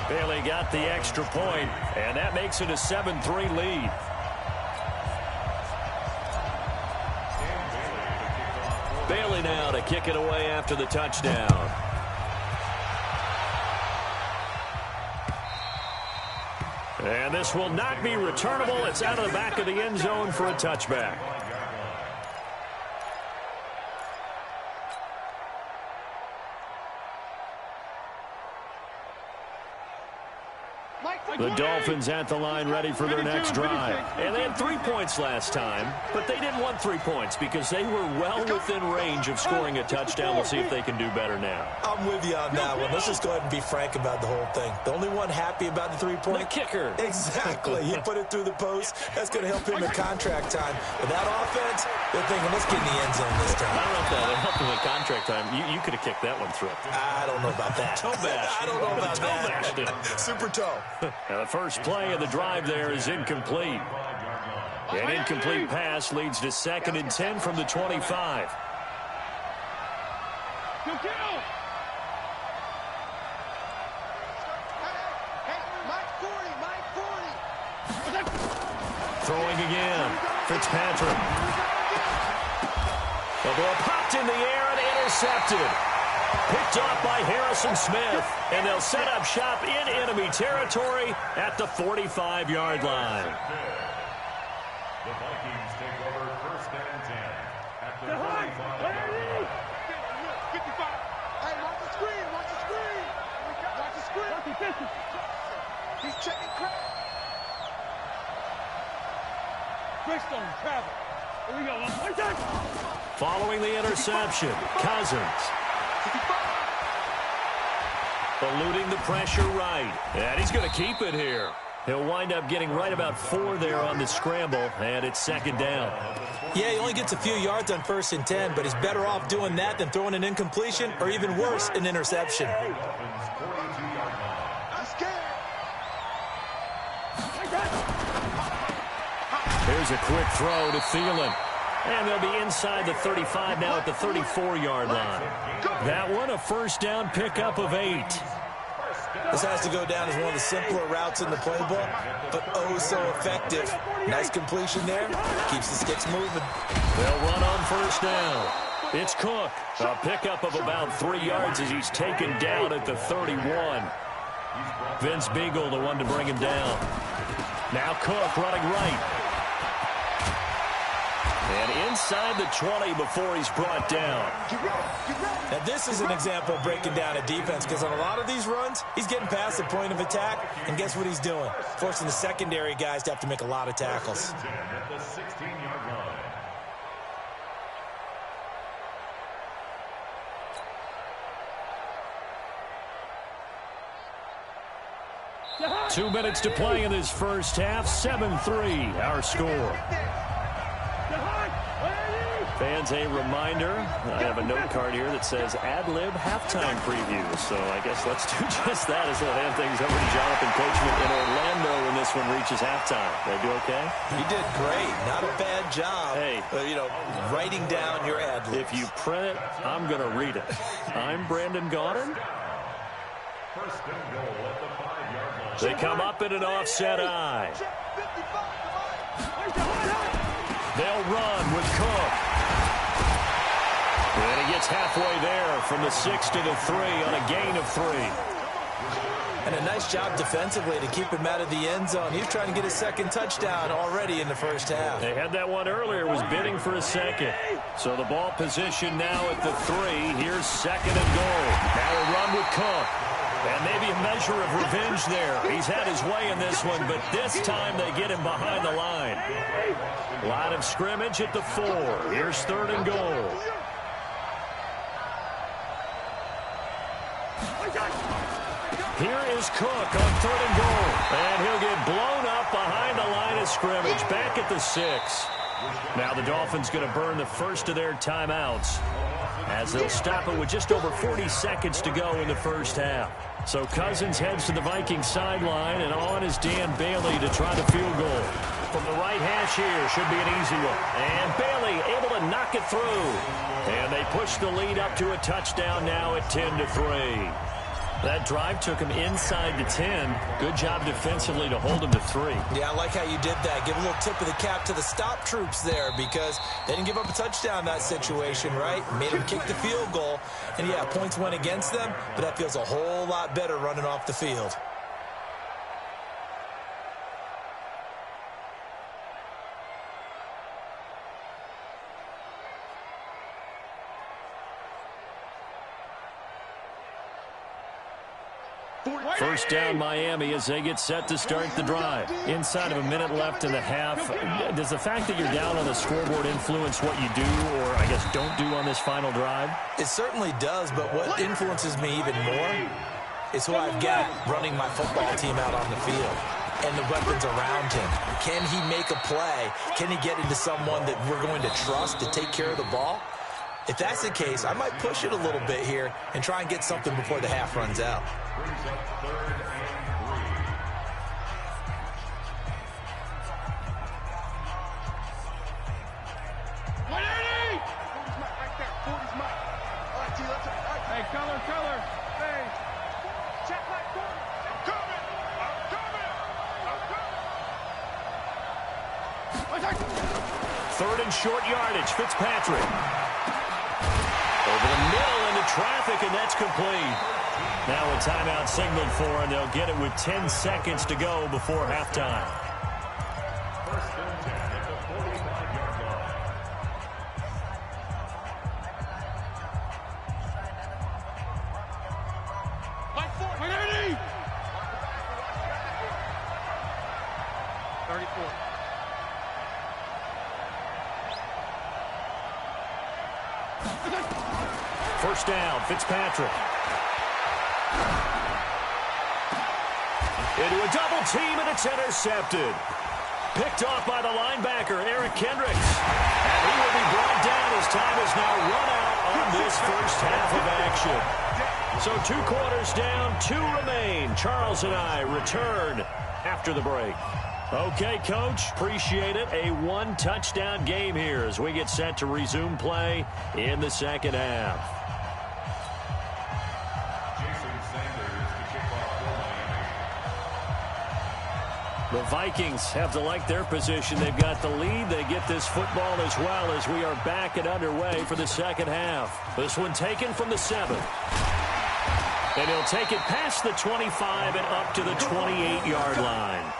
Bailey got the extra point, and that makes it a 7-3 lead. Bailey now to kick it away after the touchdown. And this will not be returnable. It's out of the back of the end zone for a touchback. The Dolphins at the line ready for their next drive. And they had 3 points last time, but they didn't want 3 points because they were well within range of scoring a touchdown. We'll see if they can do better now. I'm with you on that one. Let's just go ahead and be frank about the whole thing. The only one happy about the 3-point? The kicker. Exactly. He put it through the post. That's going to help him in contract time. With that offense, they're thinking, let's get in the end zone this time. I don't know if that helped him in contract time. You could have kicked that one through. I don't know about that. Toe bash. I don't know about that. Toe Super toe. Now the first play of the drive there is incomplete. An incomplete pass leads to 2nd and 10 from the 25. Throwing again. Fitzpatrick. The ball popped in the air and intercepted. Picked off by Harrison Smith, and they'll set up shop in enemy territory at the 45-yard line. The Vikings take over 1st and 10 at the 45-yard line. 55. Hey, watch the screen. Watch the screen. Watch the screen. He's checking crack. Greystone, travel. Here we go. Following the interception, Cousins. Eluding the pressure right. And he's going to keep it here. He'll wind up getting right about 4 there on the scramble, and it's 2nd down. Yeah, he only gets a few yards on 1st and 10, but he's better off doing that than throwing an incompletion, or even worse, an interception. I'm scared. Here's a quick throw to Thielen. And they'll be inside the 35 now at the 34-yard line. That one, a 1st down pickup of 8. This has to go down as one of the simpler routes in the playbook, but oh so effective. Nice completion there. Keeps the sticks moving. They'll run on first down. It's Cook. A pickup of about 3 yards as he's taken down at the 31. Vince Beagle, the one to bring him down. Now Cook running right. And inside the 20 before he's brought down. Now this is an example of breaking down a defense, because on a lot of these runs, he's getting past the point of attack, and guess what he's doing? Forcing the secondary guys to have to make a lot of tackles. At the 16-yard line. 2 minutes to play in this first half. 7-3, our score. Fans, a reminder, I have a note card here that says ad-lib halftime preview. So I guess let's do just that as we'll hand things over to Jonathan Coachman in Orlando when this one reaches halftime. Did I do okay? You did great. Not a bad job. Hey, writing down your ad-libs. If you print it, I'm going to read it. I'm Brandon Gaudin. First and goal at the 5-yard line. They come up in an offset eye. They'll run with Cook. And he gets halfway there from the 6 to the 3 on a gain of 3. And a nice job defensively to keep him out of the end zone. He's trying to get his second touchdown already in the first half. They had that one earlier, was bidding for a second. So the ball position now at the 3. Here's second and goal. Now a run with Cook. And maybe a measure of revenge there. He's had his way in this one, but this time they get him behind the line. Line of scrimmage at the 4. Here's third and goal. Here is Cook on third and goal. And he'll get blown up behind the line of scrimmage. Back at the 6. Now the Dolphins going to burn the first of their timeouts as they'll stop it with just over 40 seconds to go in the first half. So Cousins heads to the Vikings sideline, and on is Dan Bailey to try the field goal. From the right hash here, should be an easy one. And Bailey able to knock it through. And they push the lead up to a touchdown now at 10-3. That drive took him inside the 10. Good job defensively to hold him to 3. Yeah, I like how you did that. Give a little tip of the cap to the stop troops there, because they didn't give up a touchdown in that situation, right? Made them kick the field goal. And, yeah, points went against them, but that feels a whole lot better running off the field. First down Miami as they get set to start the drive. Inside of a minute left in the half. Does the fact that you're down on the scoreboard influence what you do, or I guess don't do on this final drive? It certainly does, but what influences me even more is who I've got running my football team out on the field and the weapons around him. Can he make a play? Can he get into someone that we're going to trust to take care of the ball? If that's the case, I might push it a little bit here and try and get something before the half runs out. Brings up third and 3. Right there. 40's mine. All right, T, let's go. Hey, color. Hey. Check my corner. I'm coming. Third and short yardage. Fitzpatrick. Over the middle into traffic, and that's complete. Now a timeout signaled for, and they'll get it with 10 seconds to go before halftime. First and 10 at the 45-yard line. Like 40. 34. First down, Fitzpatrick. Into a double team, and it's intercepted. Picked off by the linebacker, Eric Kendricks. And he will be brought down as time is now run out on this first half of action. So 2 quarters down, 2 remain. Charles and I return after the break. Okay, Coach, appreciate it. A 1-touchdown game here as we get set to resume play in the second half. Jason Sanders to kick off The Vikings have to like their position. They've got the lead. They get this football as well as we are back and underway for the second half. This one taken from the 7. And he'll take it past the 25 and up to the 28-yard line.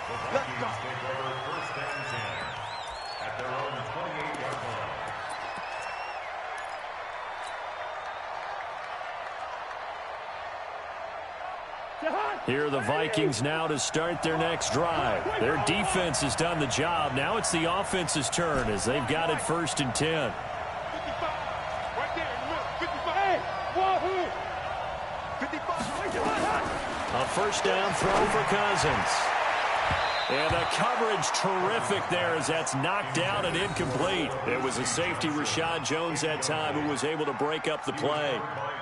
Here are the Vikings now to start their next drive. Their defense has done the job. Now it's the offense's turn as they've got it 1st and 10. A first down throw for Cousins. And the coverage terrific there as that's knocked down and incomplete. It was a safety, Rashad Jones, that time, who was able to break up the play.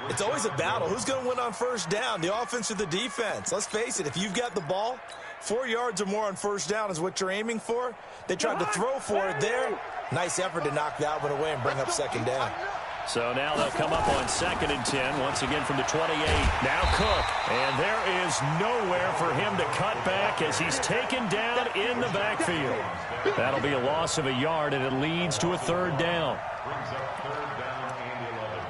It's always a battle. Who's going to win on first down, the offense or the defense? Let's face it, if you've got the ball, 4 yards or more on first down is what you're aiming for. They tried to throw for it there. Nice effort to knock that one away and bring up second down. So now they'll come up on 2nd and 10, once again from the 28. Now Cook, and there is nowhere for him to cut back as he's taken down in the backfield. That'll be a loss of a yard, and it leads to a 3rd down. Brings up 3rd down and 11.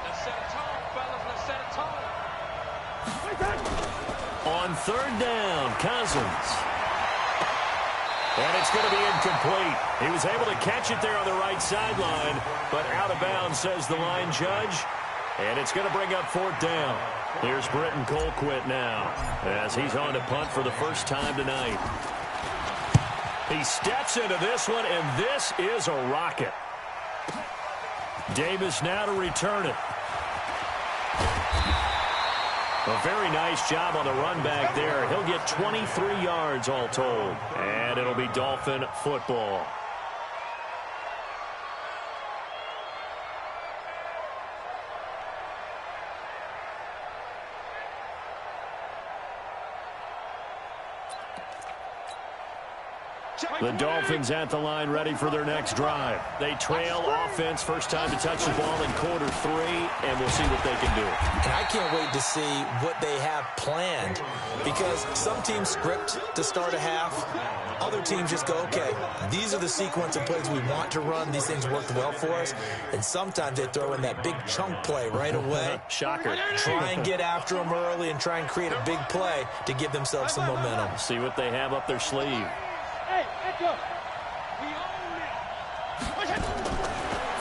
Let's set a tone, fellas. Let's set a tone. On 3rd down, Cousins. And it's going to be incomplete. He was able to catch it there on the right sideline, but out of bounds, says the line judge. And it's going to bring up 4th down. Here's Britton Colquitt now as he's on to punt for the first time tonight. He steps into this one, and this is a rocket. Davis now to return it. A very nice job on the run back there. He'll get 23 yards all told. And it'll be Dolphin football. The Dolphins at the line ready for their next drive. They trail offense, first time to touch the ball in quarter 3, and we'll see what they can do. And I can't wait to see what they have planned, because some teams script to start a half. Other teams just go, okay, these are the sequence of plays we want to run. These things worked well for us. And sometimes they throw in that big chunk play right away. Shocker. Try and get after them early and try and create a big play to give themselves some momentum. See what they have up their sleeve.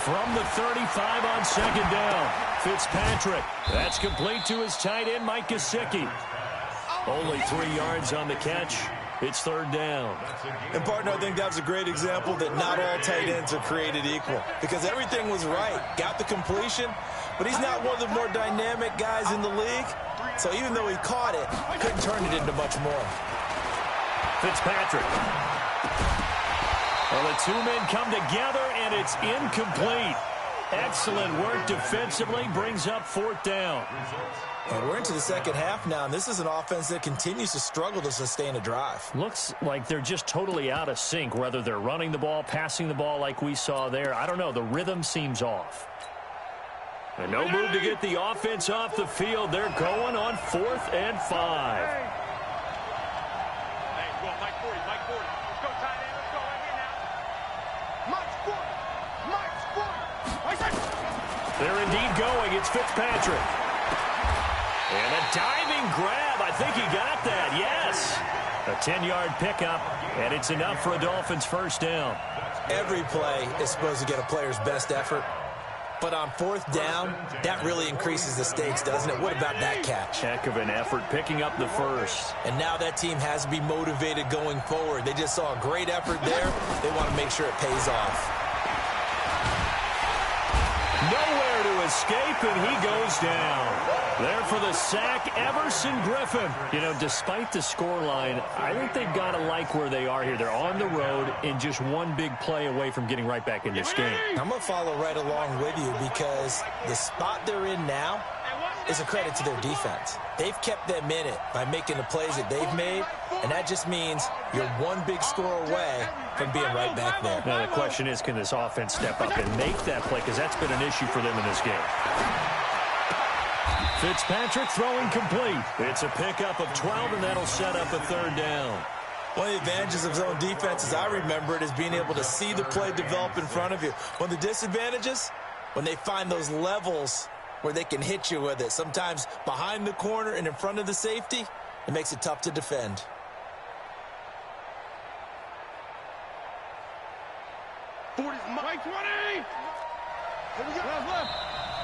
From the 35 on 2nd down, Fitzpatrick. That's complete to his tight end, Mike Gesicki. Only 3 yards on the catch. It's 3rd down. And, partner, I think that was a great example that not all tight ends are created equal, because everything was right. Got the completion, but he's not one of the more dynamic guys in the league. So even though he caught it, couldn't turn it into much more. Fitzpatrick. Well, the 2 men come together, and it's incomplete. Excellent work defensively, brings up 4th down. And we're into the second half now, and this is an offense that continues to struggle to sustain a drive. Looks like they're just totally out of sync, whether they're running the ball, passing the ball like we saw there. I don't know. The rhythm seems off. And no move to get the offense off the field. They're going on 4th and 5. They're indeed going. It's Fitzpatrick. And a diving grab. I think he got that. Yes. A 10-yard pickup, and it's enough for a Dolphins first down. Every play is supposed to get a player's best effort. But on 4th down, that really increases the stakes, doesn't it? What about that catch? Heck of an effort picking up the first. And now that team has to be motivated going forward. They just saw a great effort there. They want to make sure it pays off. Nowhere to escape, and he goes down. There for the sack, Everson Griffin. You know, despite the scoreline, I think they've got to like where they are here. They're on the road and just one big play away from getting right back in this game. I'm going to follow right along with you, because the spot they're in now is a credit to their defense. They've kept them in it by making the plays that they've made, and that just means you're one big score away from being right back there. Now, the question is, can this offense step up and make that play? Because that's been an issue for them in this game. Fitzpatrick throwing complete. It's a pickup of 12, and that'll set up a third down. One of the advantages of zone defense, as I remember it, is being able to see the play develop in front of you. One of the disadvantages, when they find those levels where they can hit you with it, sometimes behind the corner and in front of the safety, it makes it tough to defend.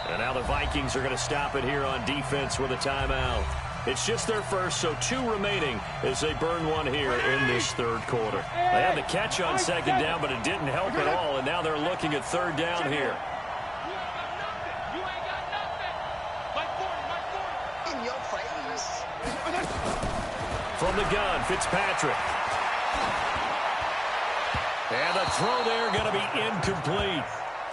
And now the Vikings are going to stop it here on defense with a timeout. It's just their first, so 2 remaining as they burn one here in this third quarter. They had the catch on second down, but it didn't help at all, and now they're looking at third down here. In your face. From the gun, Fitzpatrick. And the throw there going to be incomplete.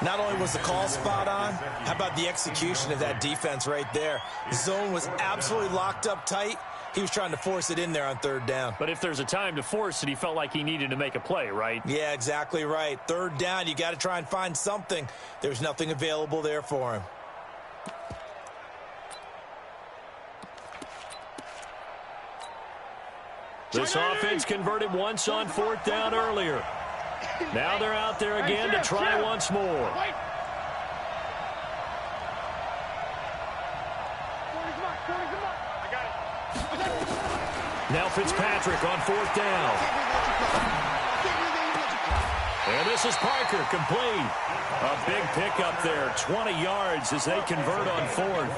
Not only was the call spot on, how about the execution of that defense right there? The zone was absolutely locked up tight. He was trying to force it in there on third down. But if there's a time to force it, he felt like he needed to make a play, right? Yeah, exactly right. Third down, you got to try and find something. There's nothing available there for him. This offense converted once on fourth down earlier. Now they're out there again to try once more. Now Fitzpatrick on fourth down. And this is Parker, complete. A big pickup there, 20 yards as they convert on fourth.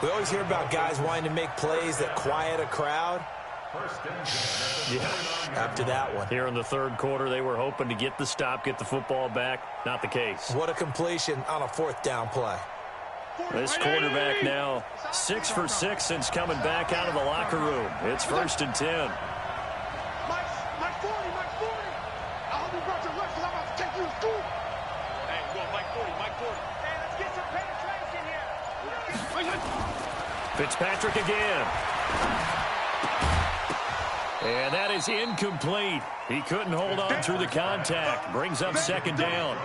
We always hear about guys wanting to make plays that quiet a crowd. Yeah. After that one. Here in the third quarter, they were hoping to get the stop, get the football back. Not the case. What a completion on a fourth down play. This quarterback now 6 for 6 since coming back out of the locker room. It's 1st and 10. Mike 40. I hope you brought your lunch because I'm about to take you to school. Hey, go Mike 40. Hey, let's get some penetration here. Fitzpatrick again. And that is incomplete. He couldn't hold on through the contact. Brings up second down.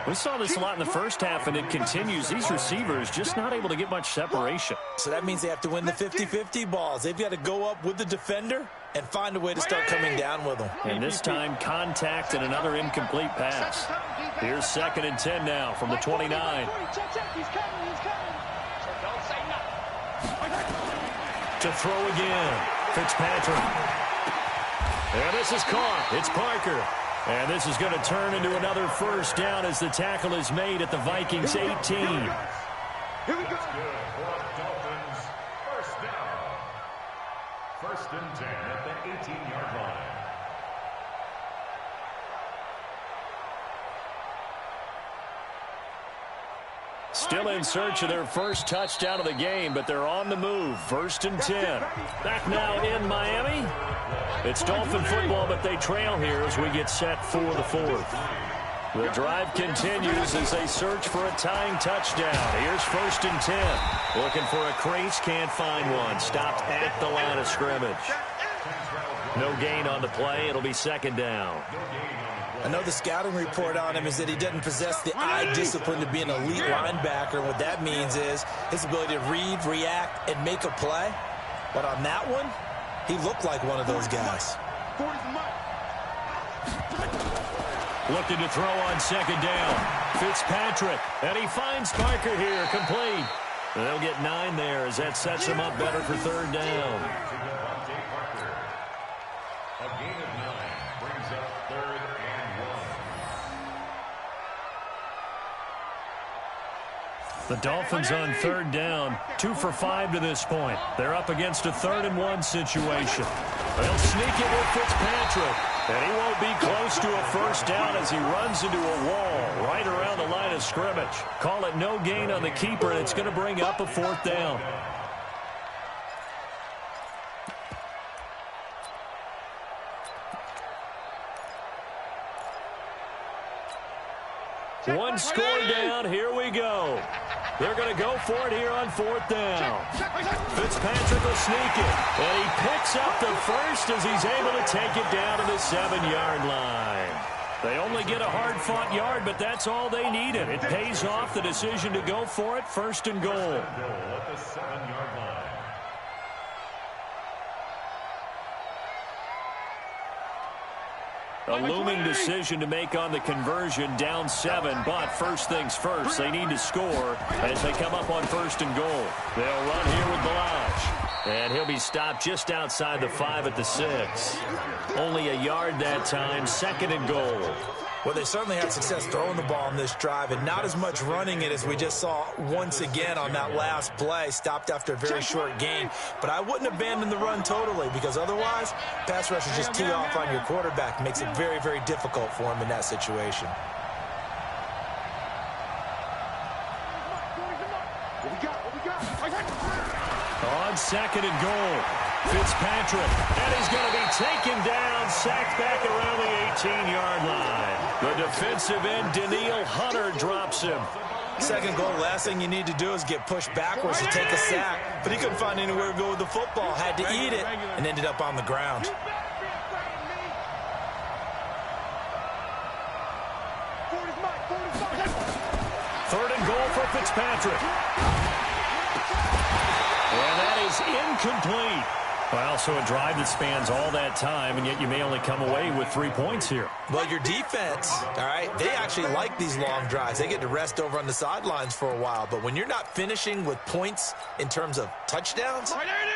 We saw this a lot in the first half, and it continues. These receivers just not able to get much separation. So that means they have to win the 50-50 balls. They've got to go up with the defender and find a way to start coming down with them. And this time, contact and another incomplete pass. Here's 2nd and 10 now from the 29. To throw again. Fitzpatrick. And this is caught. It's Parker. And this is going to turn into another first down as the tackle is made at the Vikings 18. Here we go. Good for Dolphins. First down. 1st and 10 at the 18-yard line. Still in search of their first touchdown of the game, but they're on the move. 1st and 10. Back now in Miami. It's Dolphin football, but they trail here as we get set for the 4th. The drive continues as they search for a tying touchdown. Here's 1st and 10. Looking for a crease, can't find one. Stopped at the line of scrimmage. No gain on the play. It'll be 2nd down. I know the scouting report on him is that he doesn't possess the eye discipline to be an elite linebacker. And what that means is his ability to read, react, and make a play. But on that one, he looked like one of those guys. Looking to throw on 2nd down. Fitzpatrick. And he finds Parker here, complete. And they'll get 9 there as that sets him up better for 3rd down. A gain of 9 brings up 3rd and 1. The Dolphins on 3rd down, 2 for 5 to this point. They're up against a 3rd and 1 situation. They'll sneak it with Fitzpatrick, and he won't be close to a first down as he runs into a wall right around the line of scrimmage. Call it no gain on the keeper, and it's going to bring up a 4th down. One score down. Here we go. They're going to go for it here on 4th down. Fitzpatrick will sneak it. And he picks up the first as he's able to take it down to the 7-yard line. They only get a hard-fought yard, but that's all they needed. It pays off the decision to go for it. First and goal. At the 7-yard line. A looming decision to make on the conversion, down 7, but first things first, they need to score as they come up on first and goal. They'll run here with Balaj, and he'll be stopped just outside the 5 at the 6. Only a yard that time, second and goal. Well, they certainly had success throwing the ball on this drive and not as much running it as we just saw once again on that last play. Stopped after a very short gain. But I wouldn't abandon the run totally because otherwise, pass rushers just tee off on your quarterback. Makes it very, very difficult for him in that situation. On second and goal, Fitzpatrick, and he's going to be taken down, sacked back around the 18-yard line. The defensive end, Daniil Hunter, drops him. Second goal, last thing you need to do is get pushed backwards to take a sack. But he couldn't find anywhere to go with the football. Had to eat it and ended up on the ground. Third and goal for Fitzpatrick. And that is incomplete. Well, so a drive that spans all that time, and yet you may only come away with 3 points here. Well, your defense, all right, they actually like these long drives. They get to rest over on the sidelines for a while. But when you're not finishing with points in terms of touchdowns,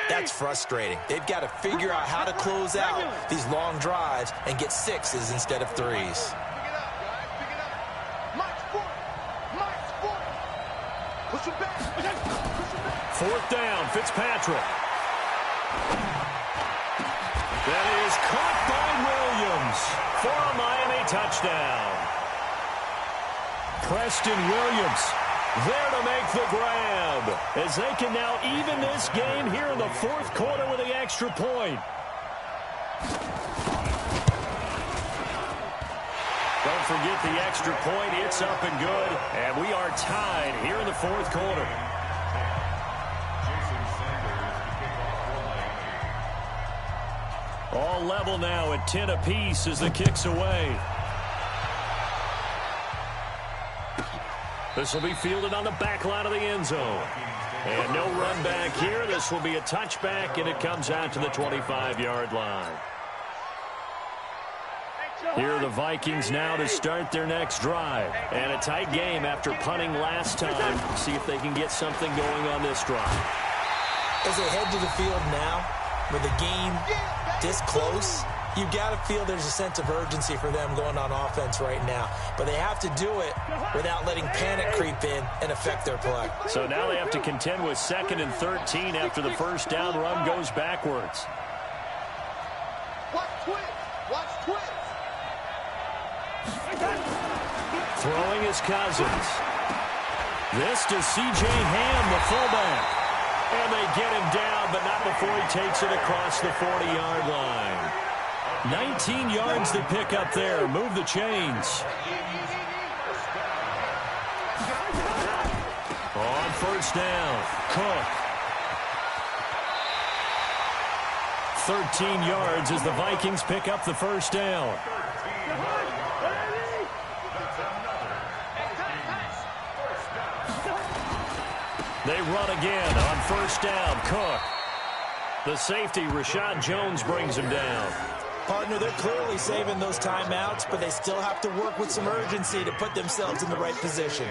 that's frustrating. They've got to figure out how to close out these long drives and get 6s instead of 3s. Fourth down, Fitzpatrick. That is caught by Williams for a Miami touchdown. Preston Williams there to make the grab as they can now even this game here in the fourth quarter with the extra point. Don't forget the extra point. It's up and good, and we are tied here in the fourth quarter. All level now at 10 apiece as the kick's away. This will be fielded on the back line of the end zone. And no run back here. This will be a touchback, and it comes out to the 25-yard line. Here are the Vikings now to start their next drive. And a tight game after punting last time. See if they can get something going on this drive. As they head to the field now, with the game this close, you've got to feel there's a sense of urgency for them going on offense right now. But they have to do it without letting panic creep in and affect their play. So now they have to contend with 2nd and 13 after the first down run goes backwards. Watch twins. Watch twins. Throwing is Cousins. This to C.J. Ham, the fullback. And they get him down, but not before he takes it across the 40-yard line. 19 yards to pick up there. Move the chains. On first down, Cook. 13 yards as the Vikings pick up the first down. They run again on first down. Cook. The safety, Rashad Jones, brings him down. Partner, they're clearly saving those timeouts, but they still have to work with some urgency to put themselves in the right position.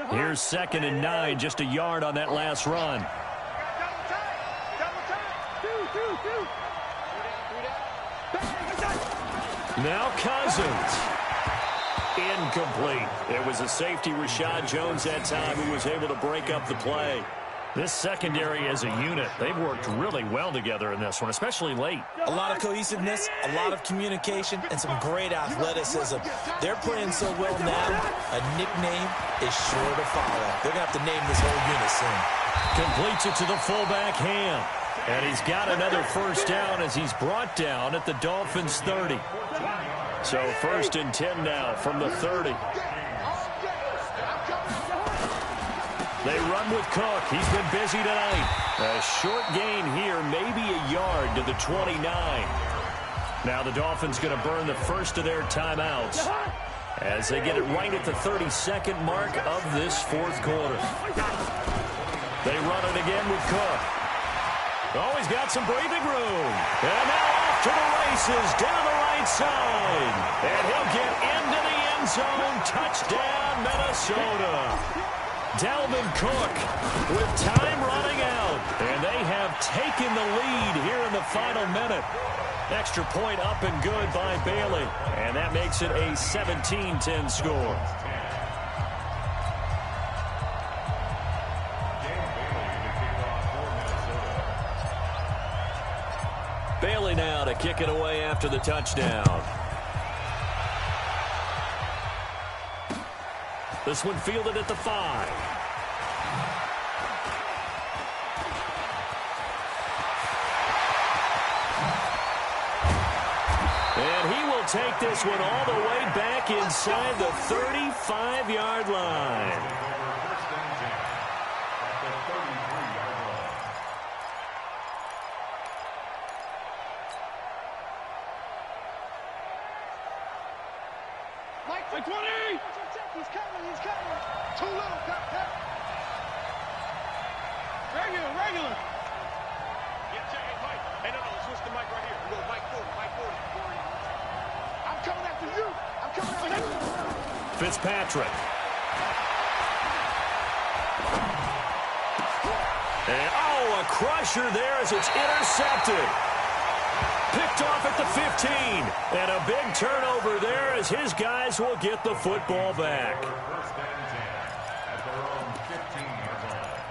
Here's 2nd and 9, just a yard on that last run. Now Cousins. Incomplete. It was a safety, Rashad Jones, that time, who was able to break up the play. This secondary as a unit, they've worked really well together in this one, especially late. A lot of cohesiveness, a lot of communication, and some great athleticism. They're playing so well now, a nickname is sure to follow. They're going to have to name this whole unit soon. Completes it to the fullback, Ham. And he's got another first down as he's brought down at the Dolphins' 30. So 1st and 10 now from the 30. They run with Cook. He's been busy tonight. A short gain here, maybe a yard to the 29. Now the Dolphins going to burn the first of their timeouts as they get it right at the 32nd mark of this fourth quarter. They run it again with Cook. Oh, he's got some breathing room. And now off to the races down the right side. And he'll get into the end zone. Touchdown, Minnesota. Dalvin Cook with time running out. And they have taken the lead here in the final minute. Extra point up and good by Bailey. And that makes it a 17-10 score. Bailey now to kick it away after the touchdown. This one fielded at the 5. And he will take this one all the way back inside the 35-yard line. Mike, 20! He's coming. Too little, cut. Regular. Hey, Mike. Hey, no, switch the mic right here. We go Mike 40. I'm coming after you. Fitzpatrick. And, a crusher there as it's intercepted. Picked off at the 15. And a big turnover there as his guys will get the football back. First and 10 at their own 15-yard line.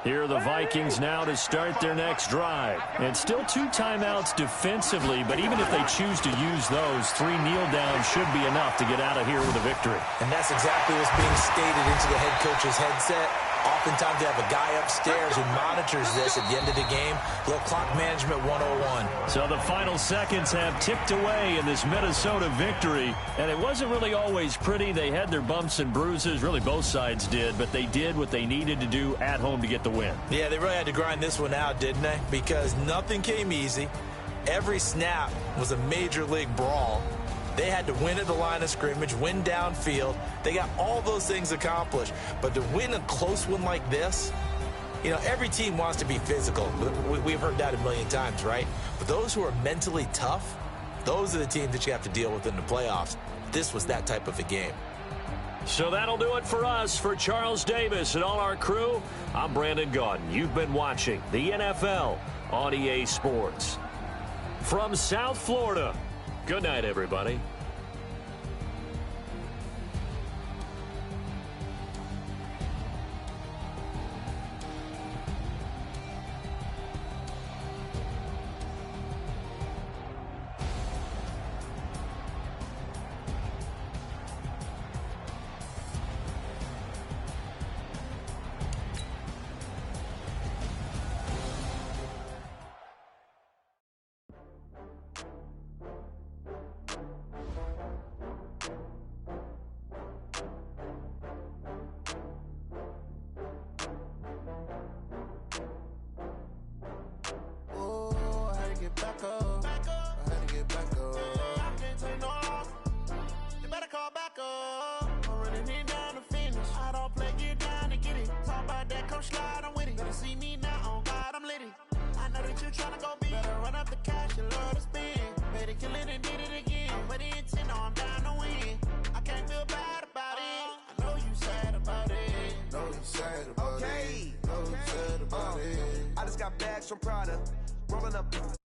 Here are the Vikings now to start their next drive. And still 2 timeouts defensively, but even if they choose to use those, 3 kneel downs should be enough to get out of here with a victory. And that's exactly what's being stated into the head coach's headset. Oftentimes they have a guy upstairs who monitors this at the end of the game. A little clock management 101. So the final seconds have ticked away in this Minnesota victory. And it wasn't really always pretty. They had their bumps and bruises. Really both sides did. But they did what they needed to do at home to get the win. Yeah, they really had to grind this one out, didn't they? Because nothing came easy. Every snap was a major league brawl. They had to win at the line of scrimmage, win downfield. They got all those things accomplished. But to win a close one like this, every team wants to be physical. We've heard that a million times, right? But those who are mentally tough, those are the teams that you have to deal with in the playoffs. This was that type of a game. So that'll do it for us. For Charles Davis and all our crew, I'm Brandon Gaudin. You've been watching the NFL on EA Sports. From South Florida, good night, everybody. I just got bags from Prada, rolling up